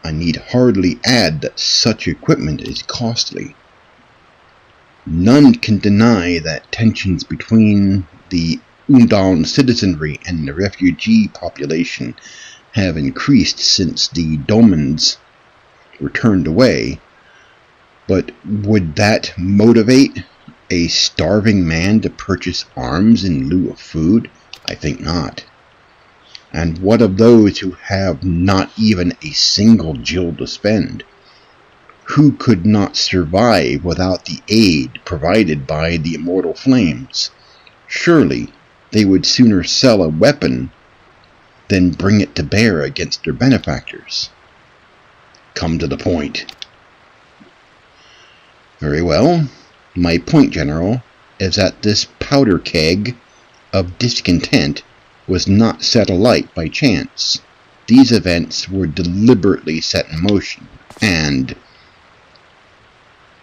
A: I need hardly add that such equipment is costly. None can deny that tensions between the Undawn citizenry and the refugee population have increased since the Domans were turned away, but would that motivate a starving man to purchase arms in lieu of food? I think not. And what of those who have not even a single Jill to spend? Who could not survive without the aid provided by the immortal flames? Surely they would sooner sell a weapon than bring it to bear against their benefactors. Come to the point. Very well. My point, General, is that this powder keg of discontent was not set alight by chance. These events were deliberately set in motion, and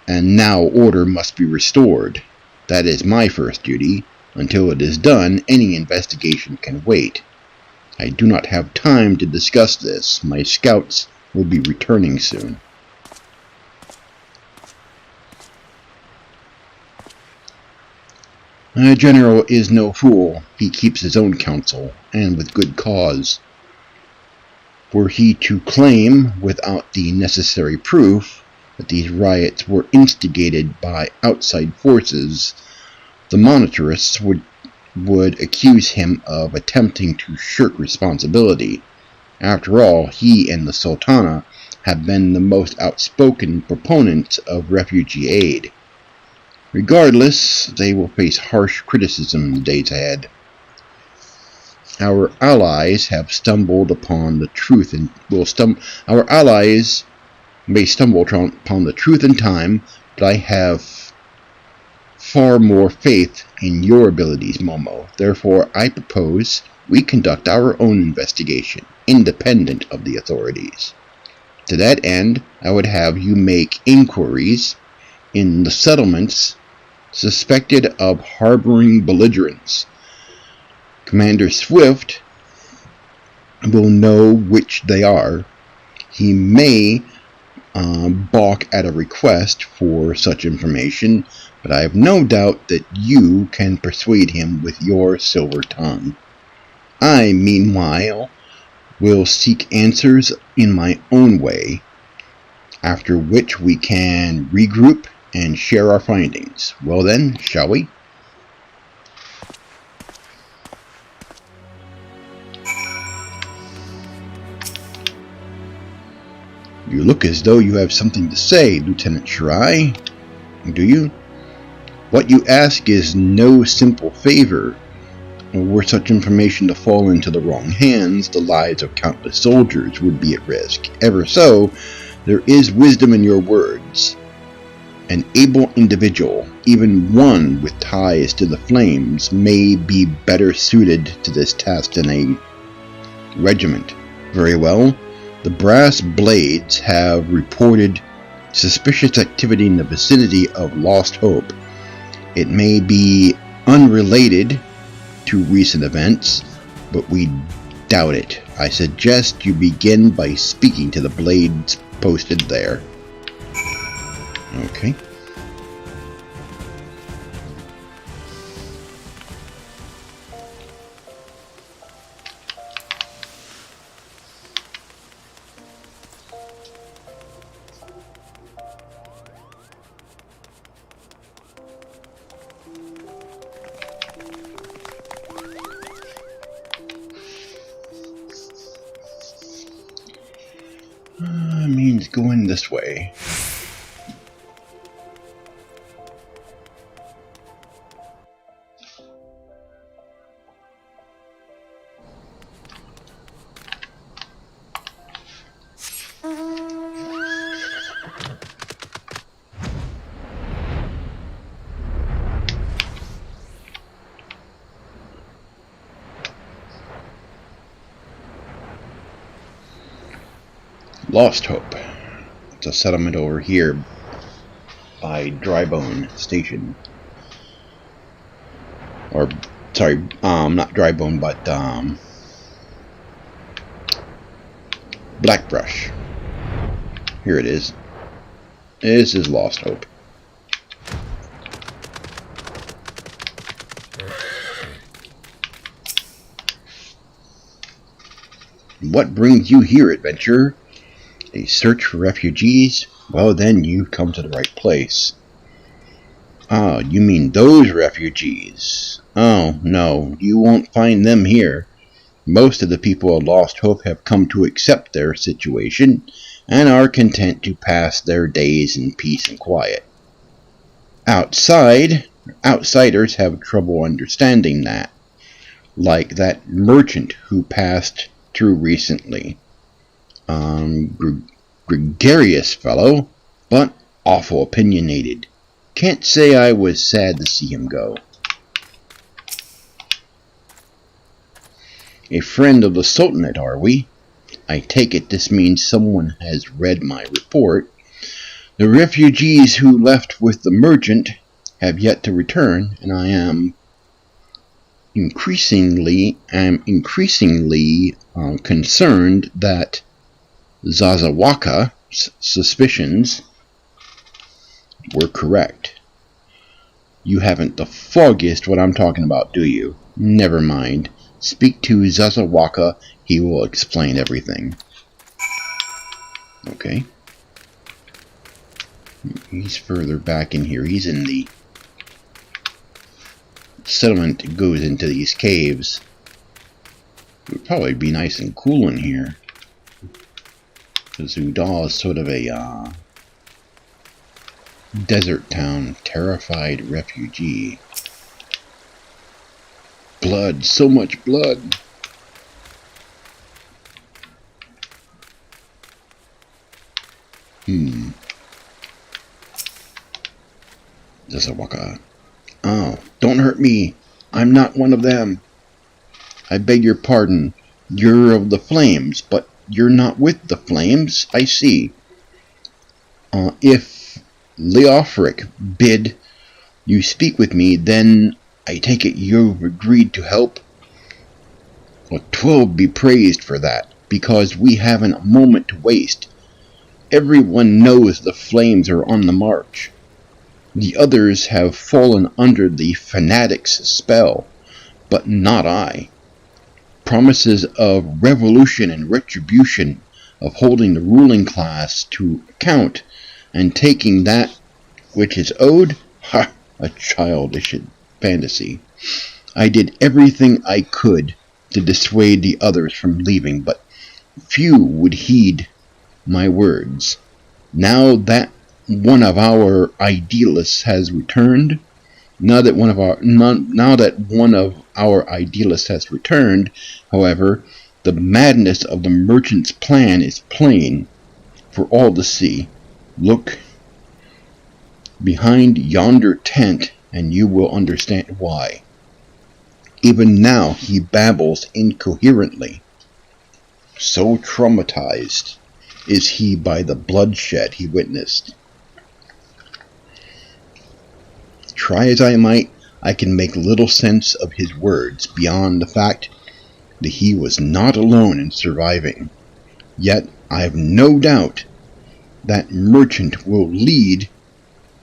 A: now order must be restored. That is my first duty. Until it is done, any investigation can wait. I do not have time to discuss this. My scouts will be returning soon. A general is no fool. He keeps his own counsel, and with good cause. Were he to claim, without the necessary proof, that these riots were instigated by outside forces, the monetarists would accuse him of attempting to shirk responsibility. After all, he and the Sultana have been the most outspoken proponents of refugee aid. Regardless, they will face harsh criticism in the days ahead. Our allies have stumbled upon the truth and our allies may stumble upon the truth in time, but I have far more faith in your abilities, Momo. Therefore, I propose we conduct our own investigation, independent of the authorities. To that end, I would have you make inquiries in the settlements suspected of harboring belligerents. Commander Swift will know which they are. He may balk at a request for such information, but I have no doubt that you can persuade him with your silver tongue. I, meanwhile, will seek answers in my own way, after which we can regroup and share our findings. Well then, shall we? You look as though you have something to say, Lieutenant Shirai. Do you? What you ask is no simple favor. Were such information to fall into the wrong hands, the lives of countless soldiers would be at risk. Ever so, there is wisdom in your words. An able individual, even one with ties to the flames, may be better suited to this task than a regiment. Very well. The Brass Blades have reported suspicious activity in the vicinity of Lost Hope. It may be unrelated to recent events, but we doubt it. I suggest you begin by speaking to the Blades posted there. Okay. Means going this way. Lost Hope. It's a settlement over here by Drybone Station. Or, sorry, not Drybone, but Blackbrush. Here it is. This is Lost Hope. What brings you here, adventurer? A search for refugees? Well, then you've come to the right place. Ah, you mean those refugees? Oh, no, you won't find them here. Most of the people of Lost Hope have come to accept their situation and are content to pass their days in peace and quiet. Outsiders have trouble understanding that, like that merchant who passed through recently. Gregarious fellow, but awful opinionated. Can't say I was sad to see him go. A friend of the Sultanate, are we? I take it this means someone has read my report. The refugees who left with the merchant have yet to return, and I am increasingly concerned that Zazawaka's suspicions were correct. You haven't the foggiest what I'm talking about, do you? Never mind. Speak to Zazawaka, he will explain everything. Okay. He's further back in here. He's in the settlement that goes into these caves. It would probably be nice and cool in here. Because Udall is sort of a desert town, terrified refugee. Blood, so much blood. Zazawaka. Oh, don't hurt me. I'm not one of them. I beg your pardon. You're of the Flames, but you're not with the Flames, I see. If Leofric bid you speak with me, then I take it you've agreed to help? Well, 12 be praised for that, because we haven't a moment to waste. Everyone knows the Flames are on the march. The others have fallen under the fanatic's spell, but not I. Promises of revolution and retribution, of holding the ruling class to account, and taking that which is owed? Ha! A childish fantasy. I did everything I could to dissuade the others from leaving, but few would heed my words. Now that one of our idealists has returned, now that one of our idealist has returned. However, the madness of the merchant's plan is plain for all to see. Look behind yonder tent, and you will understand why. Even now he babbles incoherently. So traumatized is he by the bloodshed he witnessed. Try as I might, I can make little sense of his words beyond the fact that he was not alone in surviving. Yet I have no doubt that merchant will lead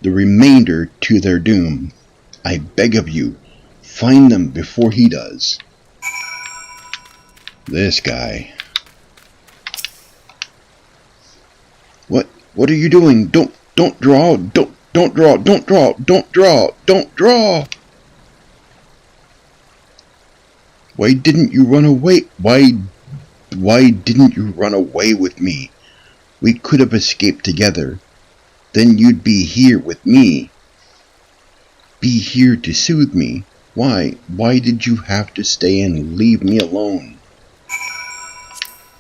A: the remainder to their doom. I beg of you, find them before he does. This guy. What are you doing? Don't draw. Don't draw. Why didn't you run away? Why didn't you run away with me? We could have escaped together. Then you'd be here with me. Be here to soothe me. Why did you have to stay and leave me alone?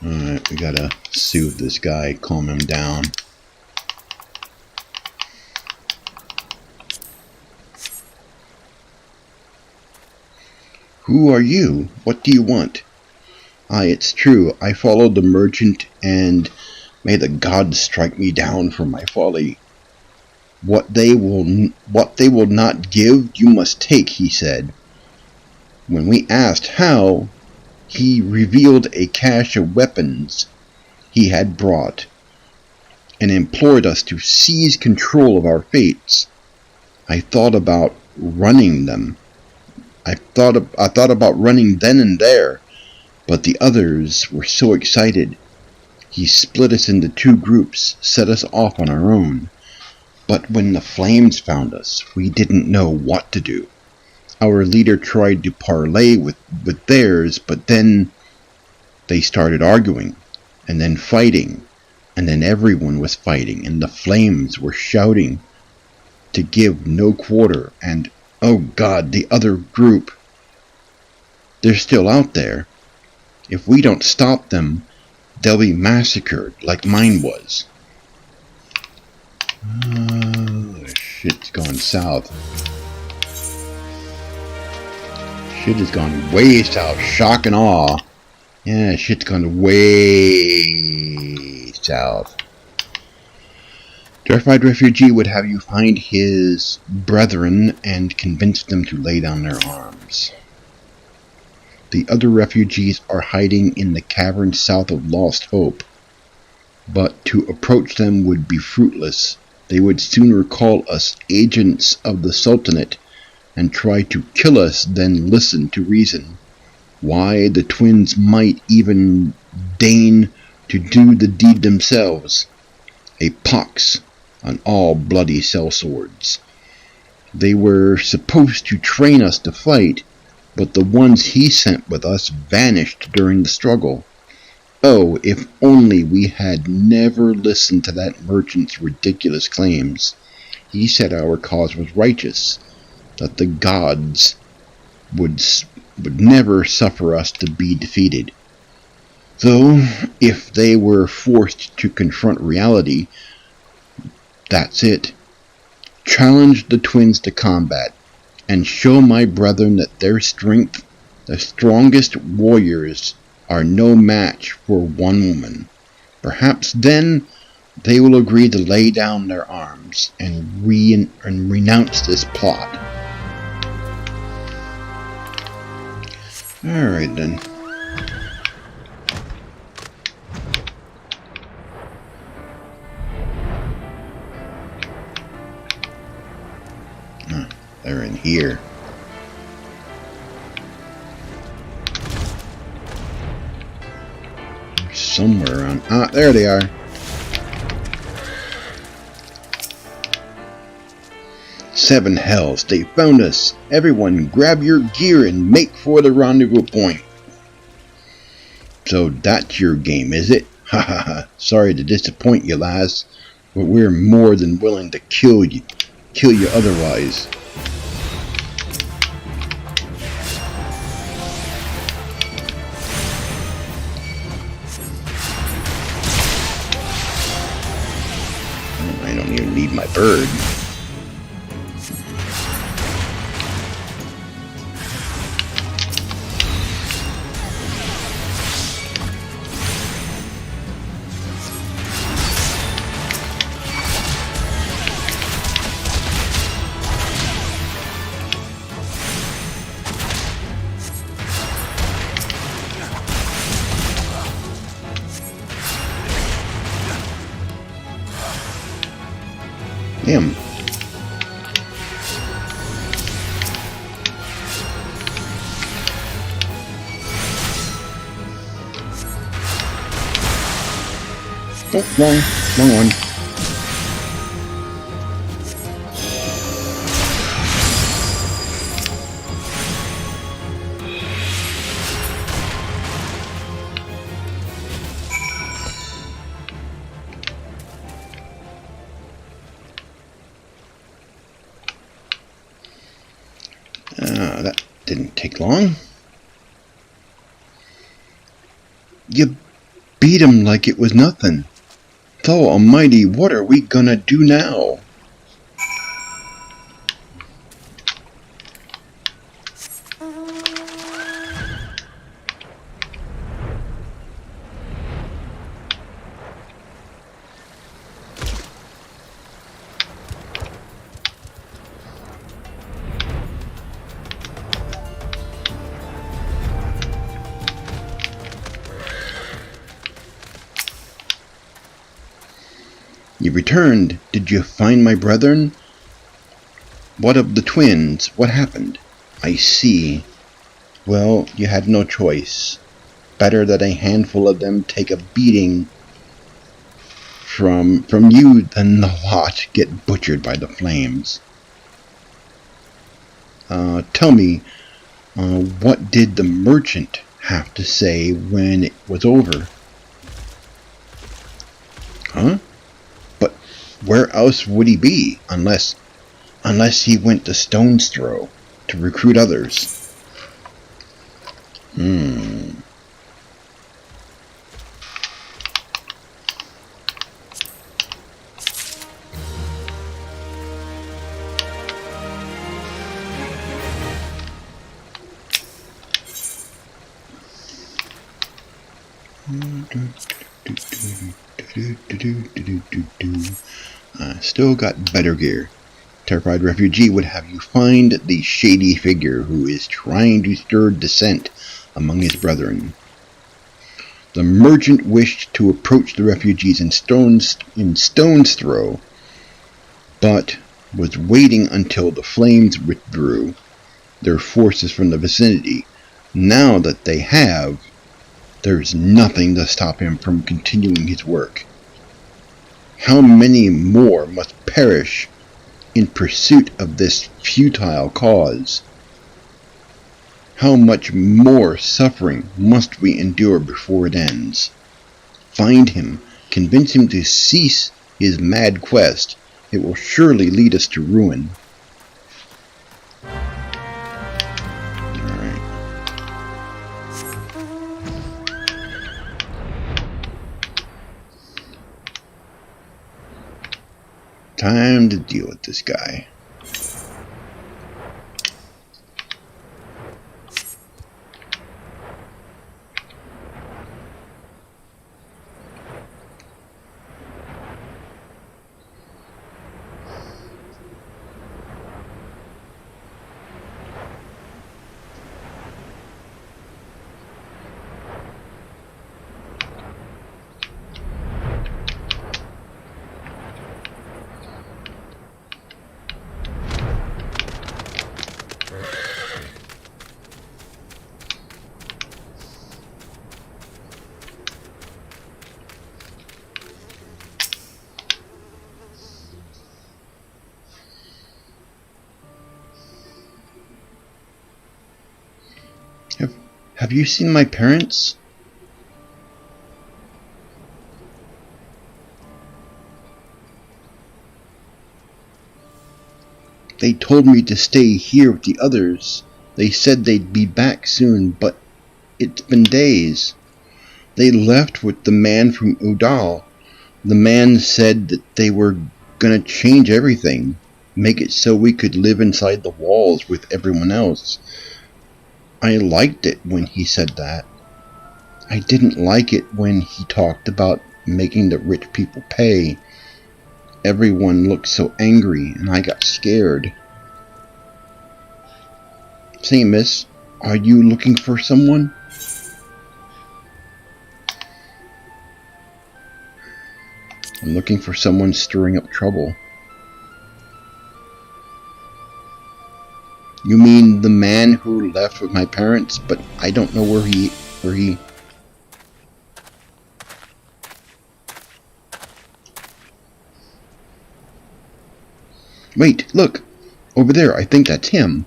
A: Alright, we gotta soothe this guy, calm him down. Who are you? What do you want? It's true. I followed the merchant, and may the gods strike me down for my folly. What they will not give, you must take, he said. When we asked how, he revealed a cache of weapons he had brought, and implored us to seize control of our fates. I thought about running them. I thought about running then and there, but the others were so excited. He split us into two groups, set us off on our own. But when the flames found us, we didn't know what to do. Our leader tried to parley with theirs, but then they started arguing, and then fighting, and then everyone was fighting, and the flames were shouting to give no quarter, and oh God, the other group. They're still out there. If we don't stop them, they'll be massacred like mine was. Shit's gone south. Shit has gone way south. Shock and awe. Yeah, shit's gone way south. Terrified refugee would have you find his brethren and convince them to lay down their arms. The other refugees are hiding in the cavern south of Lost Hope, but to approach them would be fruitless. They would sooner call us agents of the Sultanate and try to kill us than listen to reason. Why, the twins might even deign to do the deed themselves. A pox on all bloody sellswords. They were supposed to train us to fight, but the ones he sent with us vanished during the struggle. Oh, if only we had never listened to that merchant's ridiculous claims. He said our cause was righteous, that the gods would never suffer us to be defeated. Though, if they were forced to confront reality, that's it. Challenge the twins to combat, and show my brethren that their strength, the strongest warriors, are no match for one woman. Perhaps then they will agree to lay down their arms and renounce this plot. Alright then. They're in here. Somewhere around. There they are. Seven hells, they found us. Everyone grab your gear and make for the rendezvous point. So that's your game, is it? Ha ha ha. Sorry to disappoint you, lass, but we're more than willing to kill you otherwise. bird. Damn. Oh, wrong one. That didn't take long. You beat him like it was nothing. Thou Almighty, what are we gonna do now? You returned. Did you find my brethren? What of the twins? What happened? I see. Well, you had no choice. Better that a handful of them take a beating from you than the lot get butchered by the flames. Tell me, what did the merchant have to say when it was over? Huh? But where else would he be, unless he went to Stone's Throw to recruit others? Still got better gear. Terrified refugee would have you find the shady figure who is trying to stir dissent among his brethren. The merchant wished to approach the refugees in stone's throw, but was waiting until the flames withdrew their forces from the vicinity. Now that they have, there's nothing to stop him from continuing his work. How many more must perish in pursuit of this futile cause? How much more suffering must we endure before it ends? Find him, convince him to cease his mad quest. It will surely lead us to ruin. Alright. Time to deal with this guy. Have you seen my parents? They told me to stay here with the others. They said they'd be back soon, but it's been days. They left with the man from Udal. The man said that they were gonna change everything. Make it so we could live inside the walls with everyone else. I liked it when he said that. I didn't like it when he talked about making the rich people pay. Everyone looked so angry and I got scared. Say, miss, are you looking for someone? I'm looking for someone stirring up trouble. You mean the man who left with my parents, but I don't know where he... Wait, look! Over there, I think that's him.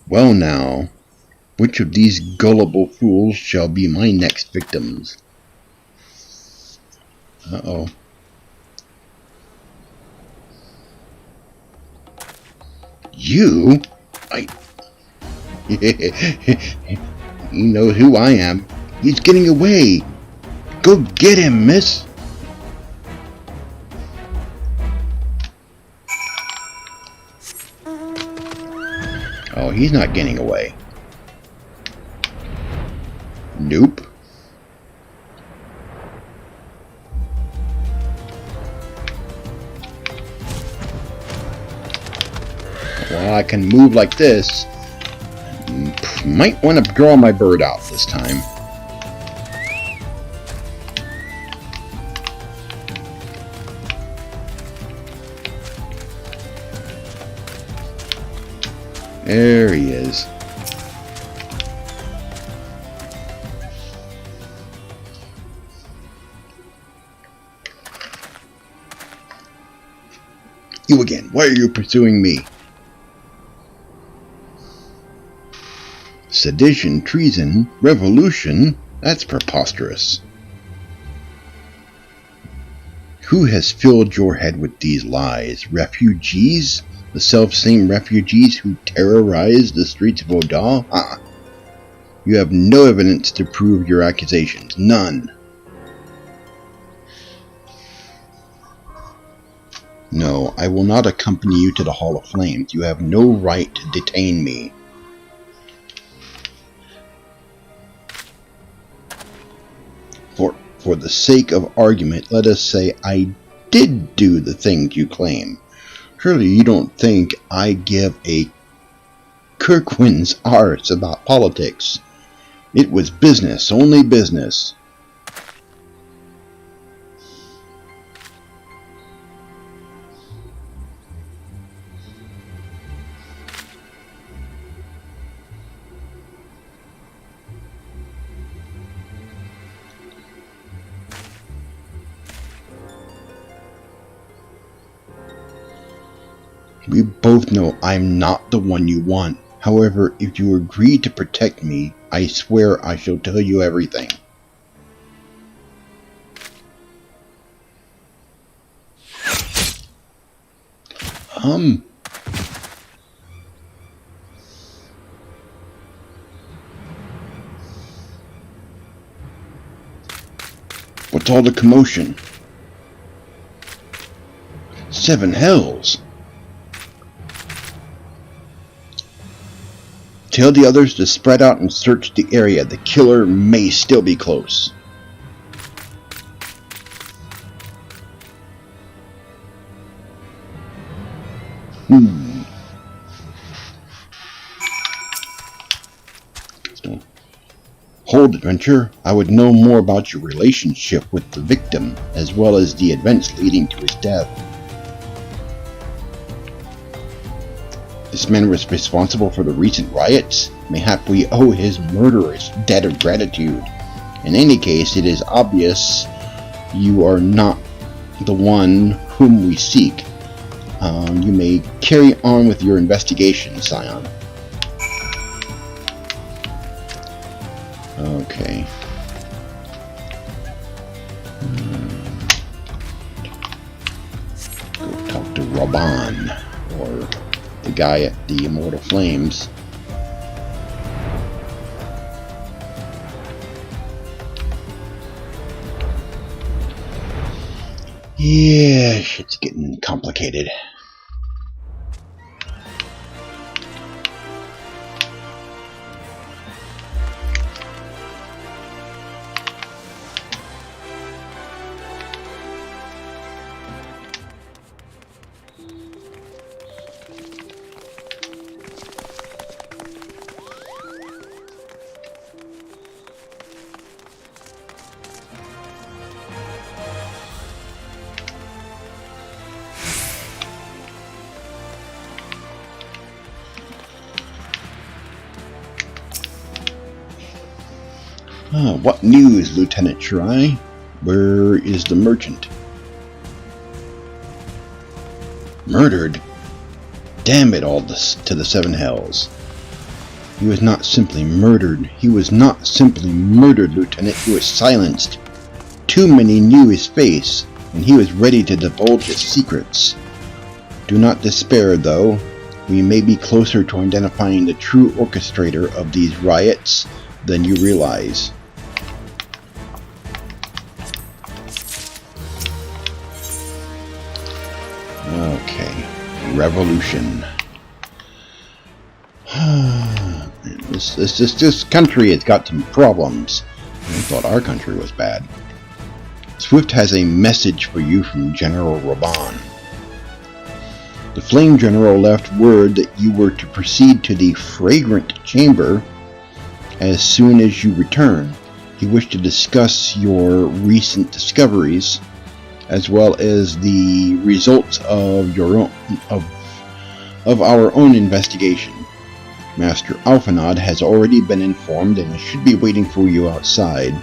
A: Well now, which of these gullible fools shall be my next victims? Uh-oh. You? He knows who I am. He's getting away. Go get him, miss. Oh, he's not getting away. Nope. Well, I can move like this. Might want to draw my bird out this time. There he is. You again. Why are you pursuing me? Sedition, treason, revolution? That's preposterous. Who has filled your head with these lies? Refugees? The self-same refugees who terrorized the streets of Oda? You have no evidence to prove your accusations. None. No, I will not accompany you to the Hall of Flames. You have no right to detain me. For the sake of argument, let us say I did do the things you claim. Surely you don't think I give a Kirkwin's arse about politics. It was business, only business. We both know I'm not the one you want. However, if you agree to protect me, I swear I shall tell you everything. What's all the commotion? 7 hells! Tell the others to spread out and search the area. The killer may still be close. Hold, adventure. I would know more about your relationship with the victim, as well as the events leading to his death. This man was responsible for the recent riots. Mayhap we owe his murderous debt of gratitude. In any case, it is obvious you are not the one whom we seek. You may carry on with your investigation, Scion. Okay. Go talk to Raban, or the guy at the Immortal Flames. Yeah, shit's getting complicated. What news, Lieutenant Shirai? Where is the merchant? Murdered? Damn it all to the seven hells. He was not simply murdered. He was not simply murdered, Lieutenant. He was silenced. Too many knew his face, and he was ready to divulge his secrets. Do not despair, though. We may be closer to identifying the true orchestrator of these riots than you realize. Okay, revolution. This country has got some problems. I thought our country was bad. Swift has a message for you from General Raban. The Flame General left word that you were to proceed to the Fragrant Chamber as soon as you return. He wished to discuss your recent discoveries, as well as the results of our own investigation. Master Alphanod has already been informed and should be waiting for you outside.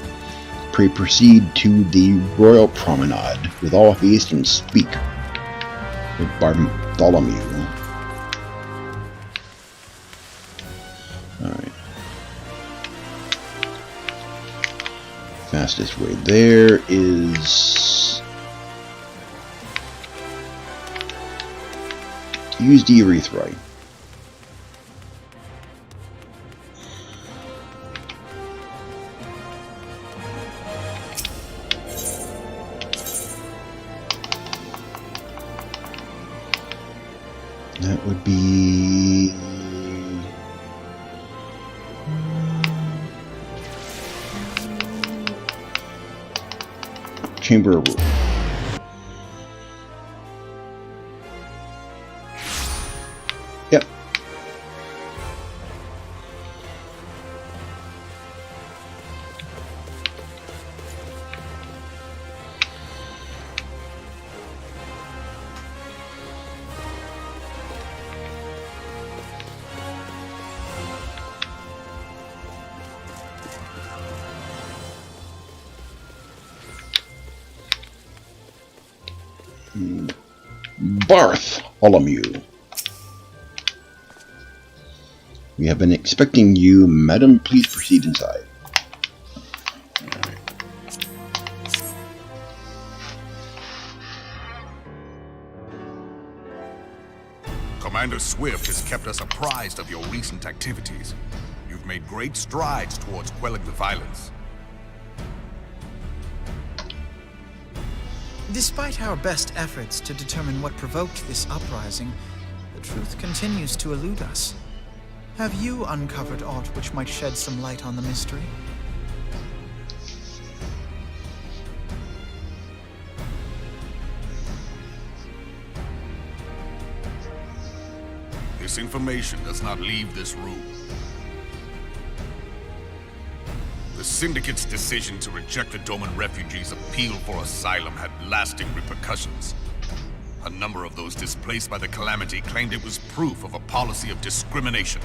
A: Pray proceed to the Royal Promenade with all haste and speak with Bartholomew. Alright. Fastest way there is use the Urethra. That would be Chamber of Rules. Yep. Bartholomew. We have been expecting you, madam. Please proceed inside.
L: Commander Swift has kept us apprised of your recent activities. You've made great strides towards quelling the violence.
J: Despite our best efforts to determine what provoked this uprising, the truth continues to elude us. Have you uncovered aught which might shed some light on the mystery?
L: This information does not leave this room. The Syndicate's decision to reject the Doman refugees' appeal for asylum had lasting repercussions. A number of those displaced by the calamity claimed it was proof of a policy of discrimination.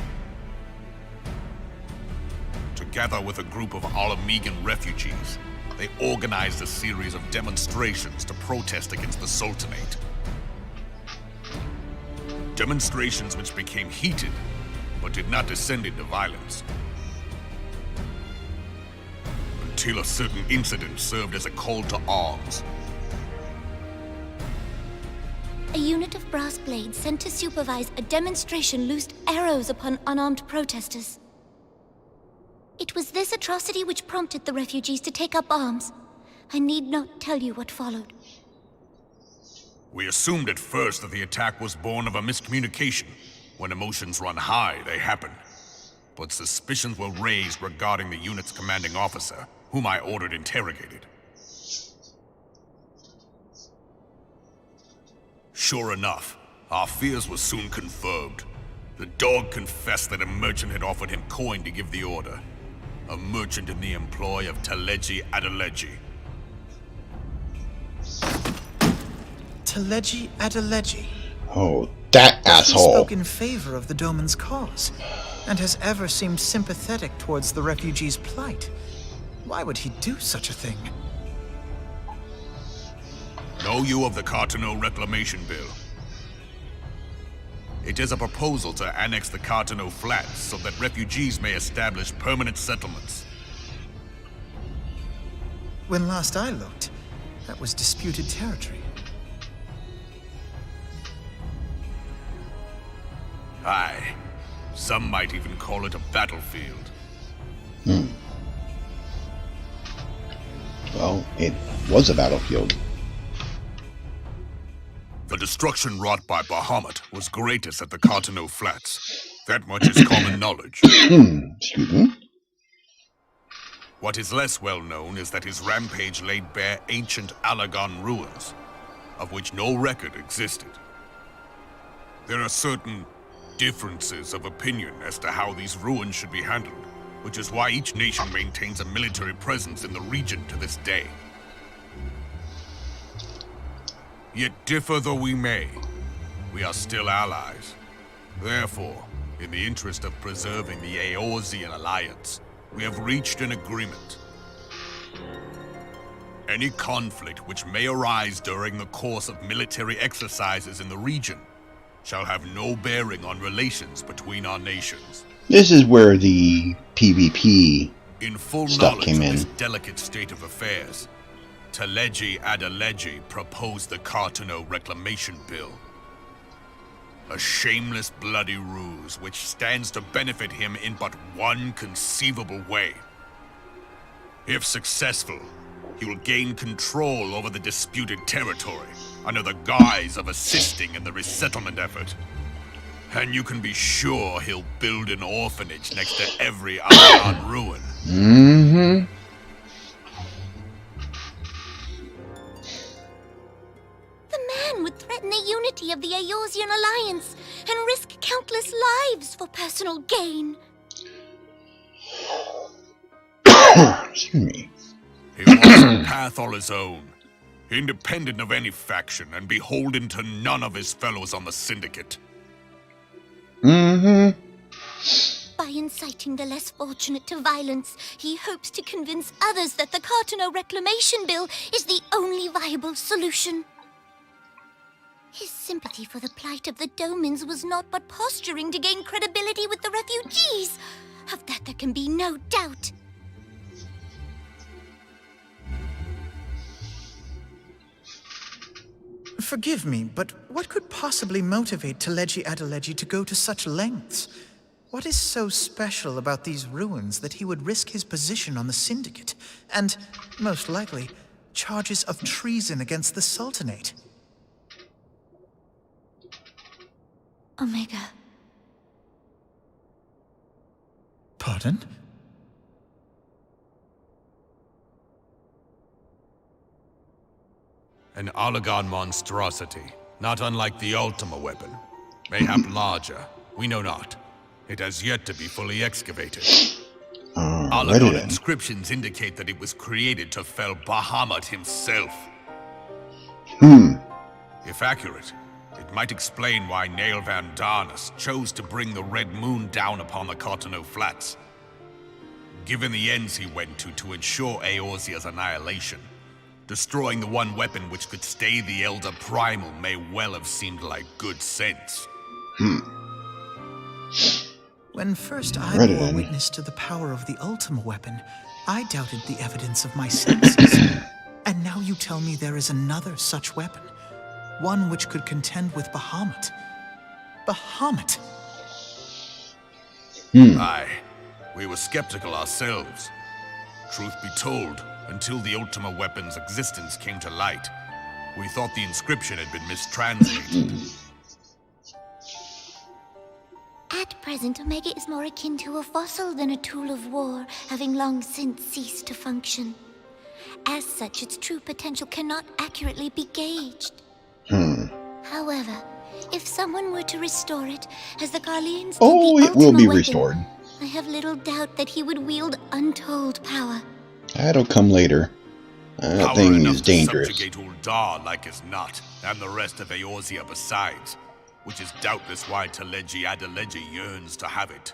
L: Together with a group of Alamegan refugees, they organized a series of demonstrations to protest against the Sultanate. Demonstrations which became heated, but did not descend into violence. Until a certain incident served as a call to arms.
M: A unit of brass blades sent to supervise a demonstration loosed arrows upon unarmed protesters. It was this atrocity which prompted the refugees to take up arms. I need not tell you what followed.
L: We assumed at first that the attack was born of a miscommunication. When emotions run high, they happen. But suspicions were raised regarding the unit's commanding officer, whom I ordered interrogated. Sure enough, our fears were soon confirmed. The dog confessed that a merchant had offered him coin to give the order. A merchant in the employ of Teleji Adeleji.
J: Teleji Adeleji.
A: Oh, that asshole.
J: He spoke in favor of the Doman's cause, and has ever seemed sympathetic towards the refugees' plight. Why would he do such a thing?
L: Know you of the Cartano Reclamation Bill? It is a proposal to annex the Cartano Flats so that refugees may establish permanent settlements.
J: When last I looked, that was disputed territory.
L: Aye. Some might even call it a battlefield.
A: Well, it was a battlefield.
L: The destruction wrought by Bahamut was greatest at the Cartano Flats. That much is common knowledge.
A: Excuse me?
L: What is less well known is that his rampage laid bare ancient Alagon ruins, of which no record existed. There are certain differences of opinion as to how these ruins should be handled, which is why each nation maintains a military presence in the region to this day. Yet differ though we may, we are still allies. Therefore, in the interest of preserving the Eorzean alliance, we have reached an agreement. Any conflict which may arise during the course of military exercises in the region shall have no bearing on relations between our nations.
A: This is where the PvP
L: in full
A: stuff
L: knowledge
A: came
L: of
A: in.
L: this delicate state of affairs, Teleji Adeleji proposed the Cartano Reclamation Bill. A shameless bloody ruse which stands to benefit him in but one conceivable way. If successful, he will gain control over the disputed territory under the guise of assisting in the resettlement effort. And you can be sure he'll build an orphanage next to every Alagon ruin.
A: Mm-hmm.
M: The man would threaten the unity of the Eorzean alliance and risk countless lives for personal gain.
A: Excuse me.
L: He wants a path all his own, independent of any faction and beholden to none of his fellows on the Syndicate.
A: Mm-hmm.
M: By inciting the less fortunate to violence, he hopes to convince others that the Cartano Reclamation Bill is the only viable solution. His sympathy for the plight of the Domans was not but posturing to gain credibility with the refugees. Of that there can be no doubt.
J: Forgive me, but what could possibly motivate Teleji Adeleji to go to such lengths? What is so special about these ruins that he would risk his position on the Syndicate, and, most likely, charges of treason against the Sultanate?
M: Omega.
J: Pardon?
L: An Alagon monstrosity, not unlike the Ultima weapon. Mayhap larger, we know not. It has yet to be fully excavated. Alagon inscriptions indicate that it was created to fell Bahamut himself. If accurate, it might explain why Nail Van Darnus chose to bring the Red Moon down upon the Cartano Flats. Given the ends he went to ensure Eorzea's annihilation, destroying the one weapon which could stay the Elder Primal may well have seemed like good sense.
J: When first I bore witness to the power of the Ultima weapon, I doubted the evidence of my senses. And now you tell me there is another such weapon, one which could contend with Bahamut. Bahamut!
L: Aye, we were skeptical ourselves. Truth be told, until the Ultima weapon's existence came to light, We thought the inscription had been mistranslated.
M: At present, Omega is more akin to a fossil than a tool of war, having long since ceased to function. As such, its true potential cannot accurately be gauged. However, if someone were to restore it, as the Garleans did the
A: it will
M: Ultima
A: be
M: weapon,
A: restored.
M: I have little doubt that he would wield untold power.
A: That'll come later. That
L: Power
A: thing
L: enough
A: is
L: to
A: dangerous.
L: subjugate Uldar like as not, and the rest of Eorzea besides, which is doubtless why Teleji Adeleji yearns to have it.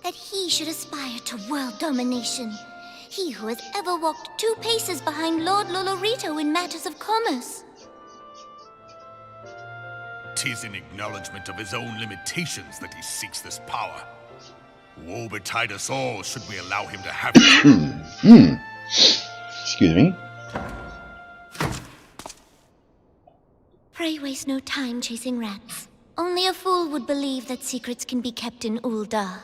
M: That he should aspire to world domination. He who has ever walked 2 paces behind Lord Lolorito in matters of commerce.
L: 'Tis in acknowledgement of his own limitations that he seeks this power. Woe betide us all should we allow him to have it.
A: Excuse me.
M: Pray waste no time chasing rats. Only a fool would believe that secrets can be kept in Uldar.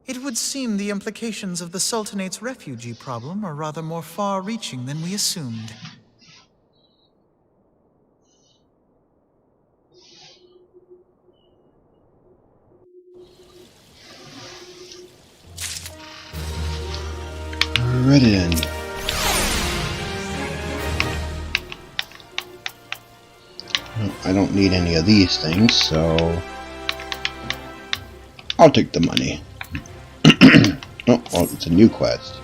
J: It would seem the implications of the Sultanate's refugee problem are rather more far-reaching than we assumed.
A: Ready then. Well, I don't need any of these things, so I'll take the money. Oh, well, it's a new quest.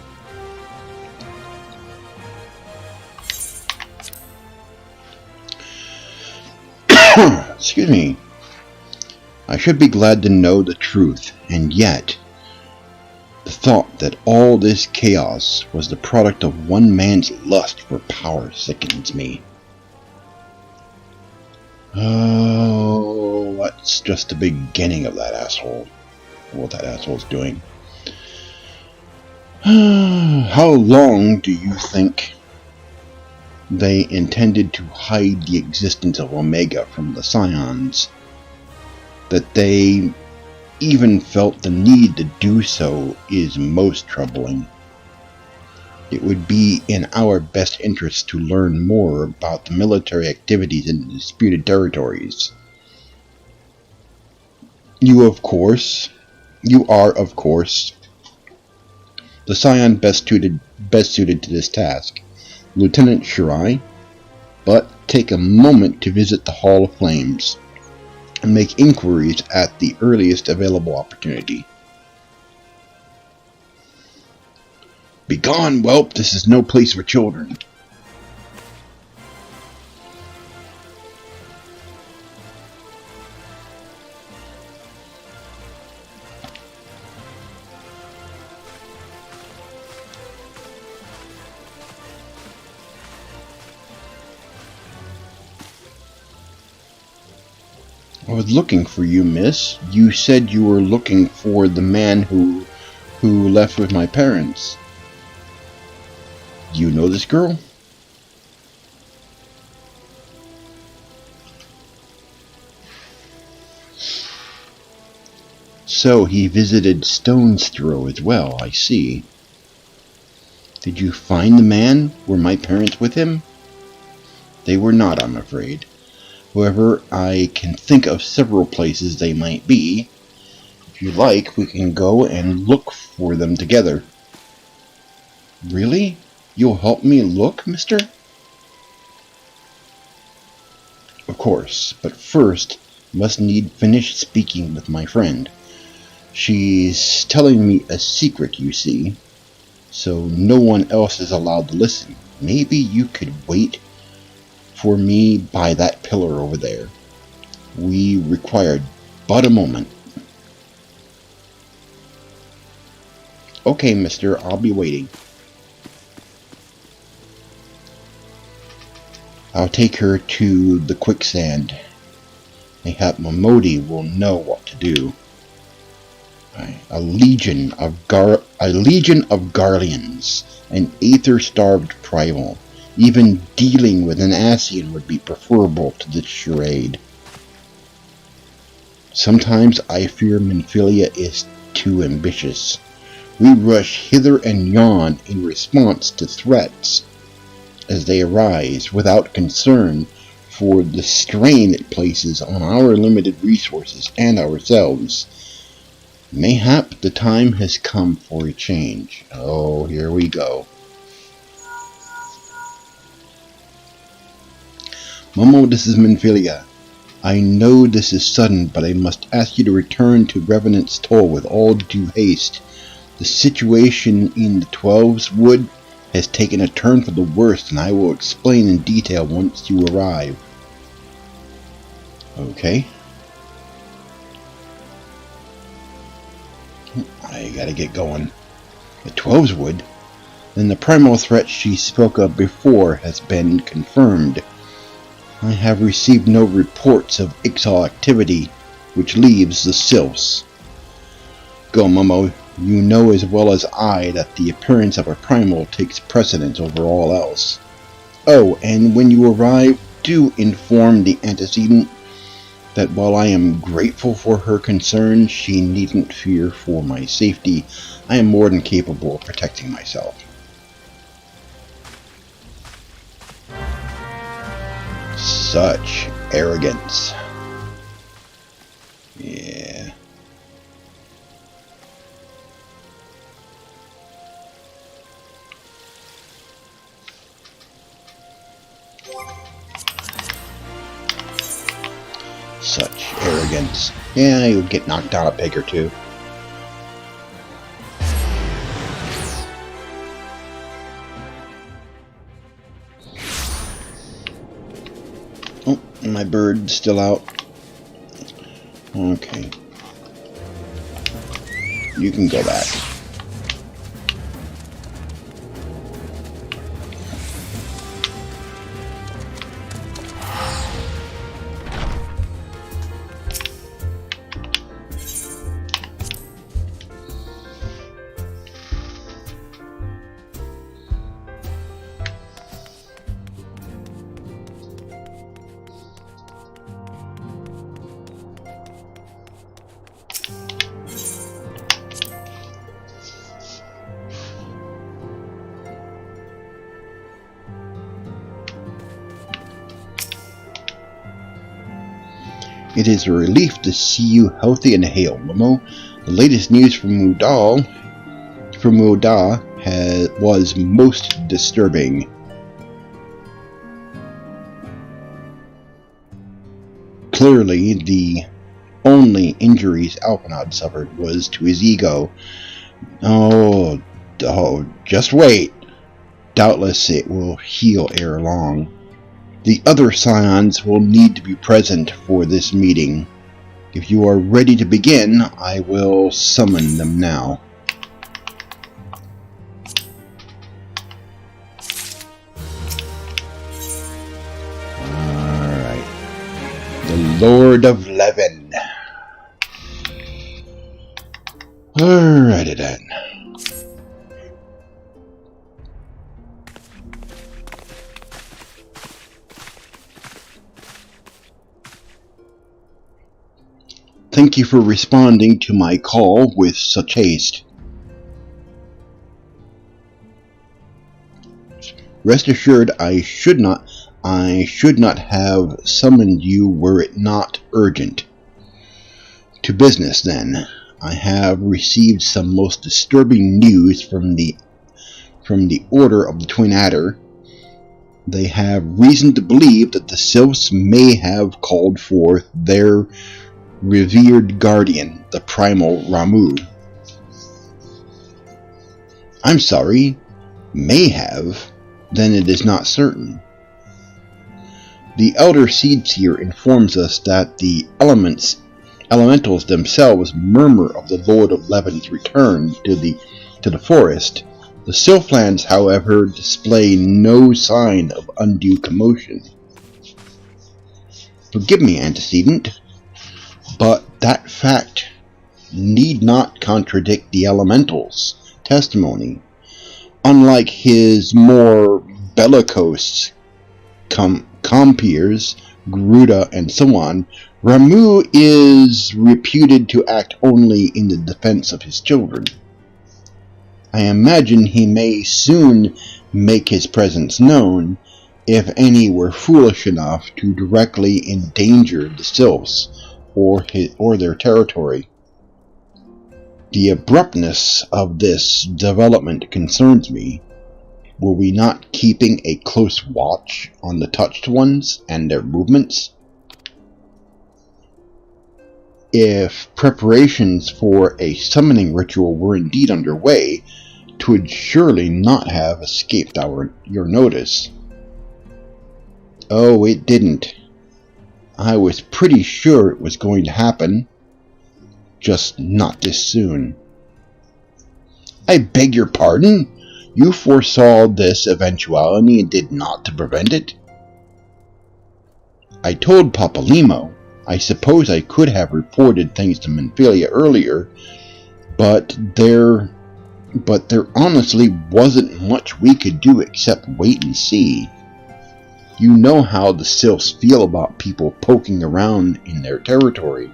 A: Excuse me. I should be glad to know the truth, and yet the thought that all this chaos was the product of one man's lust for power sickens me. Oh, that's just the beginning of that asshole. What that asshole's doing. How long do you think they intended to hide the existence of Omega from the Scions? That they even felt the need to do so is most troubling. It would be in our best interest to learn more about the military activities in the disputed territories. You are, of course, the Scion best suited to this task, Lieutenant Shirai, but take a moment to visit the Hall of Flames and make inquiries at the earliest available opportunity. Begone, whelp, this is no place for children. I was looking for you, miss. You said you were looking for the man who left with my parents. Do you know this girl? So he visited Stone's Throw as well, I see. Did you find the man? Were my parents with him? They were not, I'm afraid. However, I can think of several places they might be. If you like, we can go and look for them together. Really? You'll help me look, mister? Of course, but first, must need finish speaking with my friend. She's telling me a secret, you see, so no one else is allowed to listen. Maybe you could wait for me by that pillar over there. We required but a moment. Okay, mister, I'll be waiting. I'll take her to the quicksand. Mayhap Momodi will know what to do. A legion of Garleans, an aether-starved primal. Even dealing with an Ascian would be preferable to this charade. Sometimes I fear Minfilia is too ambitious. We rush hither and yon in response to threats as they arise, without concern for the strain it places on our limited resources and ourselves. Mayhap the time has come for a change. Oh, here we go. Momo, this is Minfilia. I know this is sudden, but I must ask you to return to Revenant's Toll with all due haste. The situation in the 12's Wood has taken a turn for the worst, and I will explain in detail once you arrive. Okay. I gotta get going. The 12's Wood? Then the primal threat she spoke of before has been confirmed. I have received no reports of Ixal activity, which leaves the Sylphs. Go, Momo. You know as well as I that the appearance of a primal takes precedence over all else. Oh, and when you arrive, do inform the antecedent that while I am grateful for her concern, she needn't fear for my safety. I am more than capable of protecting myself. Such arrogance. Yeah. Such arrogance. Yeah, you'll get knocked down a peg or two. Oh, my bird's still out. Okay. You can go back. It is a relief to see you healthy and hale, Momo. The latest news from Muda was most disturbing. Clearly, the only injuries Alphinaud suffered was to his ego. Oh, just wait. Doubtless it will heal ere long. The other scions will need to be present for this meeting. If you are ready to begin, I will summon them now. Alright. The Lord of Levin. Alrighty then. Thank you for responding to my call with such haste. Rest assured, I should not have summoned you were it not urgent. To business, then. I have received some most disturbing news from the Order of the Twin Adder. They have reason to believe that the Sylphs may have called forth their revered guardian, the primal Ramu. I'm sorry, may have, then it is not certain. The Elder Seedseer informs us that the elementals themselves murmur of the Lord of Levin's return to the forest. The Sylphlands, however, display no sign of undue commotion. Forgive me, antecedent, but that fact need not contradict the elementals' testimony. Unlike his more bellicose compeers, Garuda and so on, Ramu is reputed to act only in the defense of his children. I imagine he may soon make his presence known, if any were foolish enough to directly endanger the Sylphs or their territory. The abruptness of this development concerns me. Were we not keeping a close watch on the Touched Ones and their movements? If preparations for a summoning ritual were indeed underway, 'twould surely not have escaped your notice. Oh, it didn't. I was pretty sure it was going to happen, just not this soon. I beg your pardon? You foresaw this eventuality and did not to prevent it? I told Papalimo. I suppose I could have reported things to Menphilia earlier, but there honestly wasn't much we could do except wait and see. You know how the Sylphs feel about people poking around in their territory.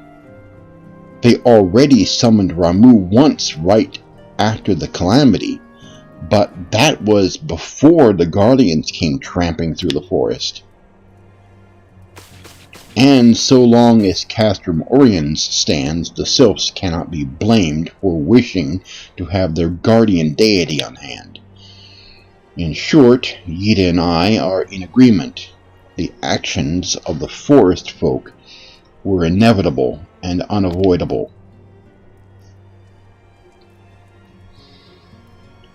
A: They already summoned Ramu once right after the calamity, but that was before the Guardians came tramping through the forest. And so long as Castrum Oriens stands, the Sylphs cannot be blamed for wishing to have their guardian deity on hand. In short, Yida and I are in agreement. The actions of the forest folk were inevitable and unavoidable.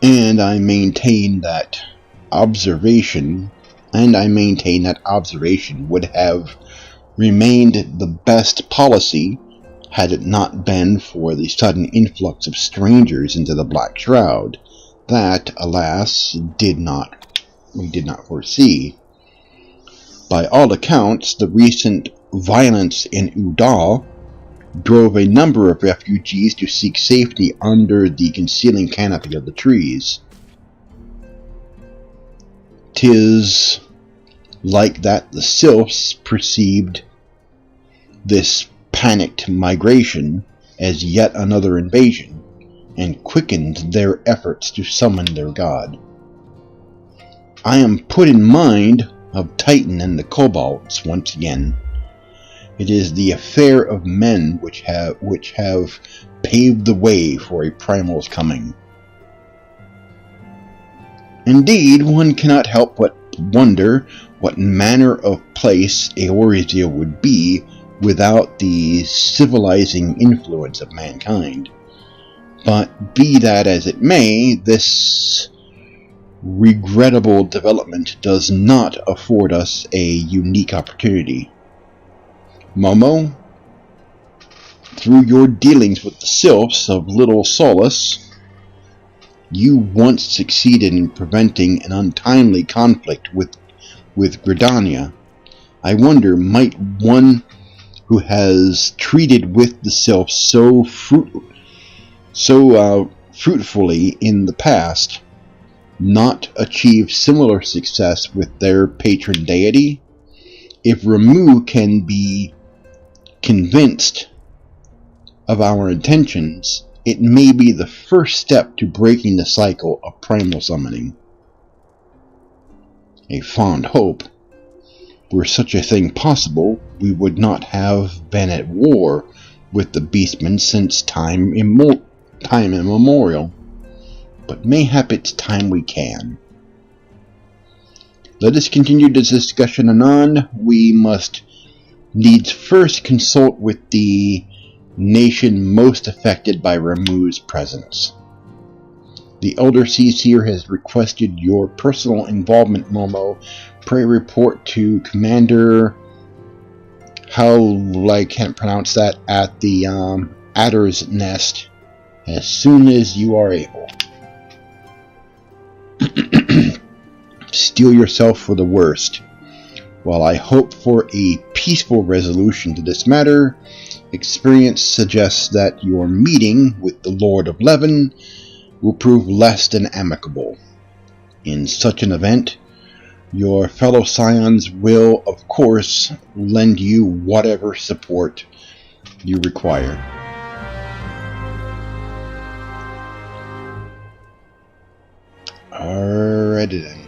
A: And I maintain that observation would have remained the best policy had it not been for the sudden influx of strangers into the Black Shroud that, alas, we did not foresee. By all accounts, the recent violence in Udal drove a number of refugees to seek safety under the concealing canopy of the trees. 'Tis like that the Sylphs perceived this panicked migration as yet another invasion, and quickened their efforts to summon their god. I am put in mind of Titan and the Kobolds once again. It is the affair of men which have paved the way for a primal's coming. Indeed, one cannot help but wonder what manner of place Eorzea would be without the civilizing influence of mankind. But be that as it may, this regrettable development does not afford us a unique opportunity. Momo, through your dealings with the Sylphs of Little Solace, you once succeeded in preventing an untimely conflict with Gridania. I wonder, might one who has treated with the Sylphs so fruitfully in the past not achieve similar success with their patron deity? If Ramu can be convinced of our intentions, it may be the first step to breaking the cycle of primal summoning. A fond hope. Were such a thing possible, we would not have been at war with the Beastmen since time immemorial. But mayhap it's time we can. Let us continue this discussion anon. We must needs first consult with the nation most affected by Ramu's presence. The Elder Seer has requested your personal involvement, Momo. Pray report to Commander... I can't pronounce that, at the Adder's Nest as soon as you are able. Steel yourself for the worst. While I hope for a peaceful resolution to this matter, experience suggests that your meeting with the Lord of Leven will prove less than amicable. In such an event, your fellow scions will, of course, lend you whatever support you require. Alrighty then.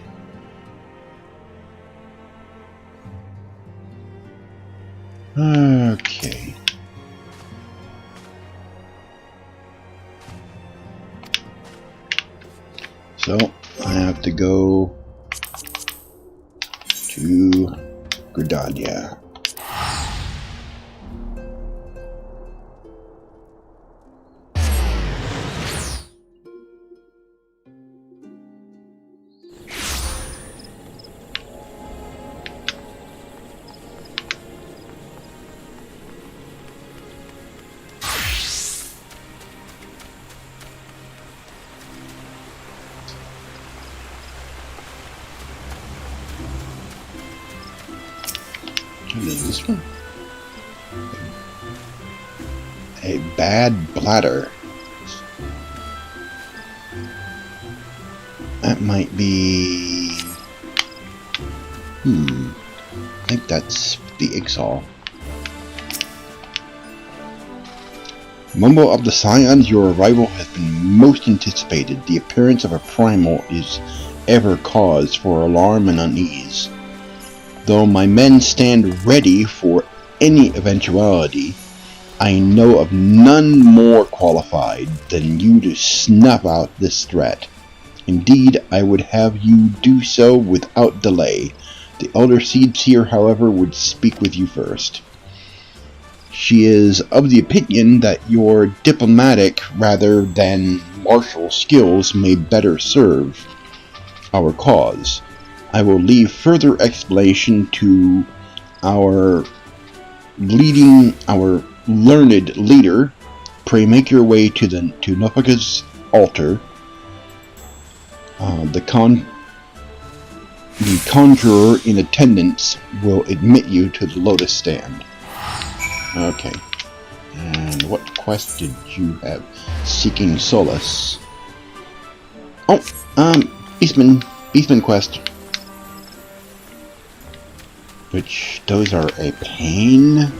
A: Okay. So, I have to go to Gridania. What is this one? A bad bladder. That might be... I think that's the Ixal. Mumbo of the Scions, your arrival has been most anticipated. The appearance of a primal is ever cause for alarm and unease. Though my men stand ready for any eventuality, I know of none more qualified than you to snuff out this threat. Indeed, I would have you do so without delay. The Elder Seer, however, would speak with you first. She is of the opinion that your diplomatic rather than martial skills may better serve our cause. I will leave further explanation to our learned leader. Pray make your way to Nopaka's altar. The conjurer in attendance will admit you to the Lotus Stand. Okay. And what quest did you have? Seeking Solace. Oh, Beastman quest. Which, those are a pain.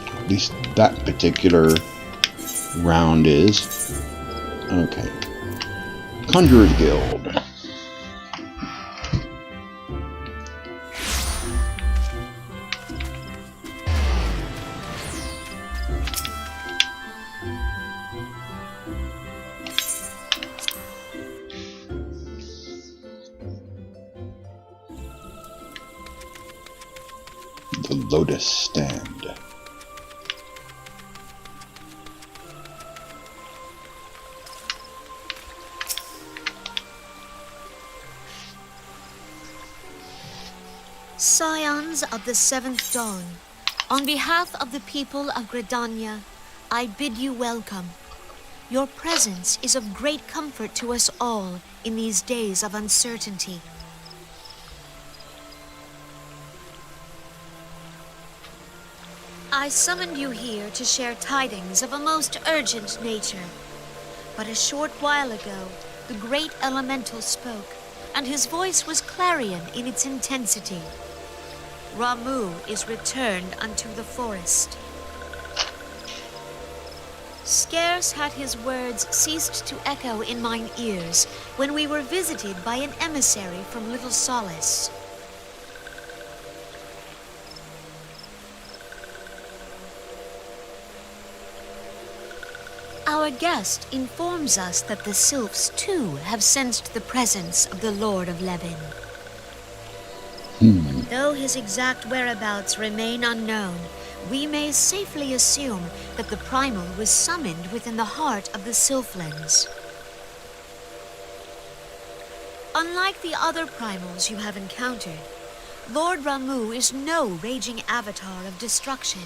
A: At least that particular round is. Okay. Conjurer's Guild. The Lotus Stand.
N: Scions of the Seventh Dawn, on behalf of the people of Gridania, I bid you welcome. Your presence is of great comfort to us all in these days of uncertainty. I summoned you here to share tidings of a most urgent nature. But a short while ago, the great elemental spoke, and his voice was clarion in its intensity. Ramu is returned unto the forest. Scarce had his words ceased to echo in mine ears when we were visited by an emissary from Little Solace. Our guest informs us that the Sylphs, too, have sensed the presence of the Lord of Levin. Though his exact whereabouts remain unknown, we may safely assume that the Primal was summoned within the heart of the Sylphlands. Unlike the other Primals you have encountered, Lord Ramu is no raging avatar of destruction.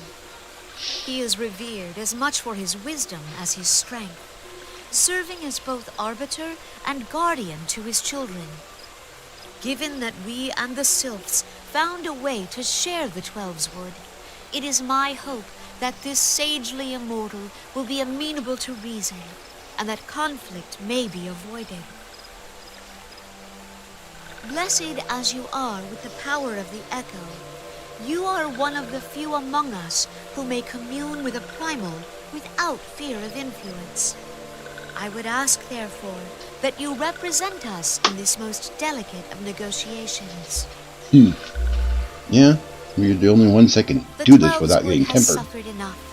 N: He is revered as much for his wisdom as his strength, serving as both arbiter and guardian to his children. Given that we and the Sylphs found a way to share the Twelve's Wood, it is my hope that this sagely immortal will be amenable to reason, and that conflict may be avoided. Blessed as you are with the power of the Echo, You are one of the few among us who may commune with a primal without fear of influence. I would ask, therefore, that you represent us in this most delicate of negotiations.
A: Yeah, you're the only ones that can do this without getting tempered.
N: Suffered enough.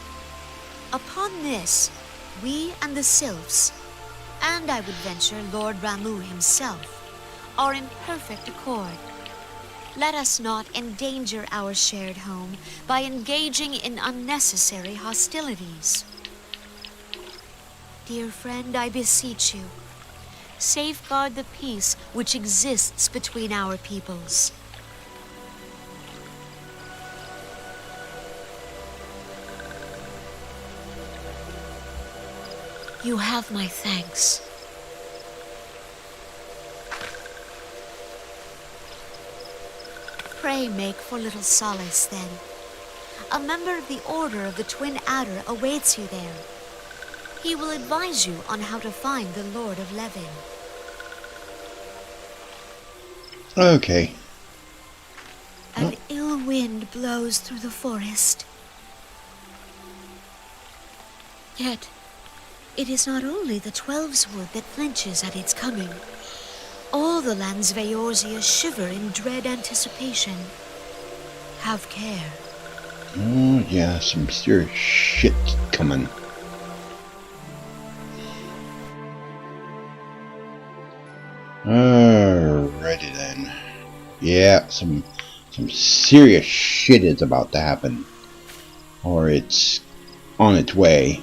N: Upon this, we and the Sylphs, and I would venture Lord Ramu himself, are in perfect accord. Let us not endanger our shared home by engaging in unnecessary hostilities. Dear friend, I beseech you, safeguard the peace which exists between our peoples. You have my thanks. Pray make for little solace, then. A member of the Order of the Twin Adder awaits you there. He will advise you on how to find the Lord of Levin.
A: Okay.
N: An ill wind blows through the forest. Yet, it is not only the Twelves Wood that flinches at its coming. All the lands of Eorzea shiver in dread anticipation. Have care.
A: Oh, yeah, some serious shit coming. Alrighty then. Yeah, some serious shit is about to happen. Or it's on its way.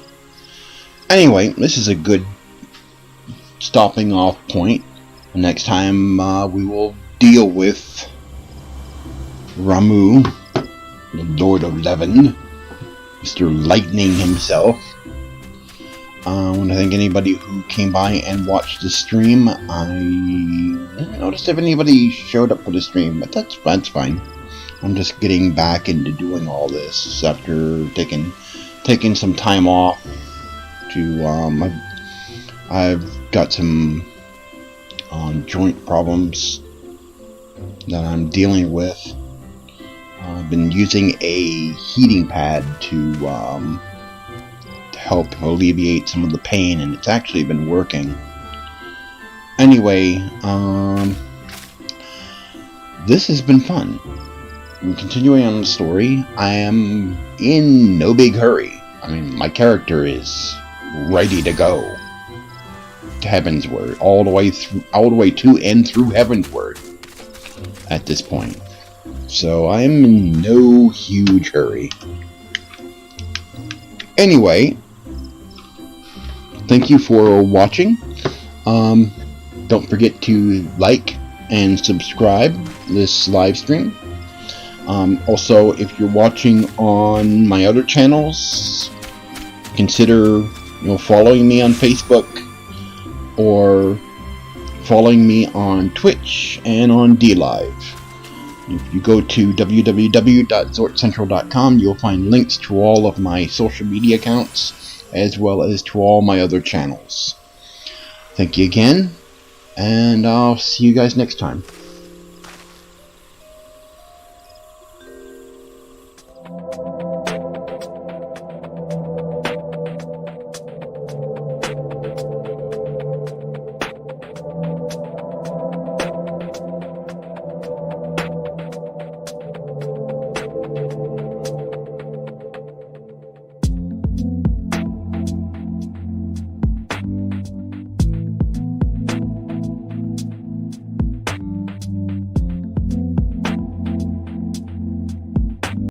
A: Anyway, this is a good stopping off point. Next time we will deal with Ramu, the Lord of Levin, Mr. Lightning himself. I want to thank anybody who came by and watched the stream. I didn't notice if anybody showed up for the stream, but that's fine. I'm just getting back into doing all this after taking some time off to I've got some joint problems that I'm dealing with. I've been using a heating pad to help alleviate some of the pain, and it's actually been working. Anyway, this has been fun. And continuing on the story, I am in no big hurry. I mean, my character is ready to go to Heavensward, all the way to and through Heavensward at this point. So I'm in no huge hurry. Anyway, thank you for watching. Don't forget to like and subscribe this live stream. Also, if you're watching on my other channels, consider following me on Facebook or following me on Twitch and on DLive. If you go to www.zortcentral.com, you'll find links to all of my social media accounts as well as to all my other channels. Thank you again, and I'll see you guys next time.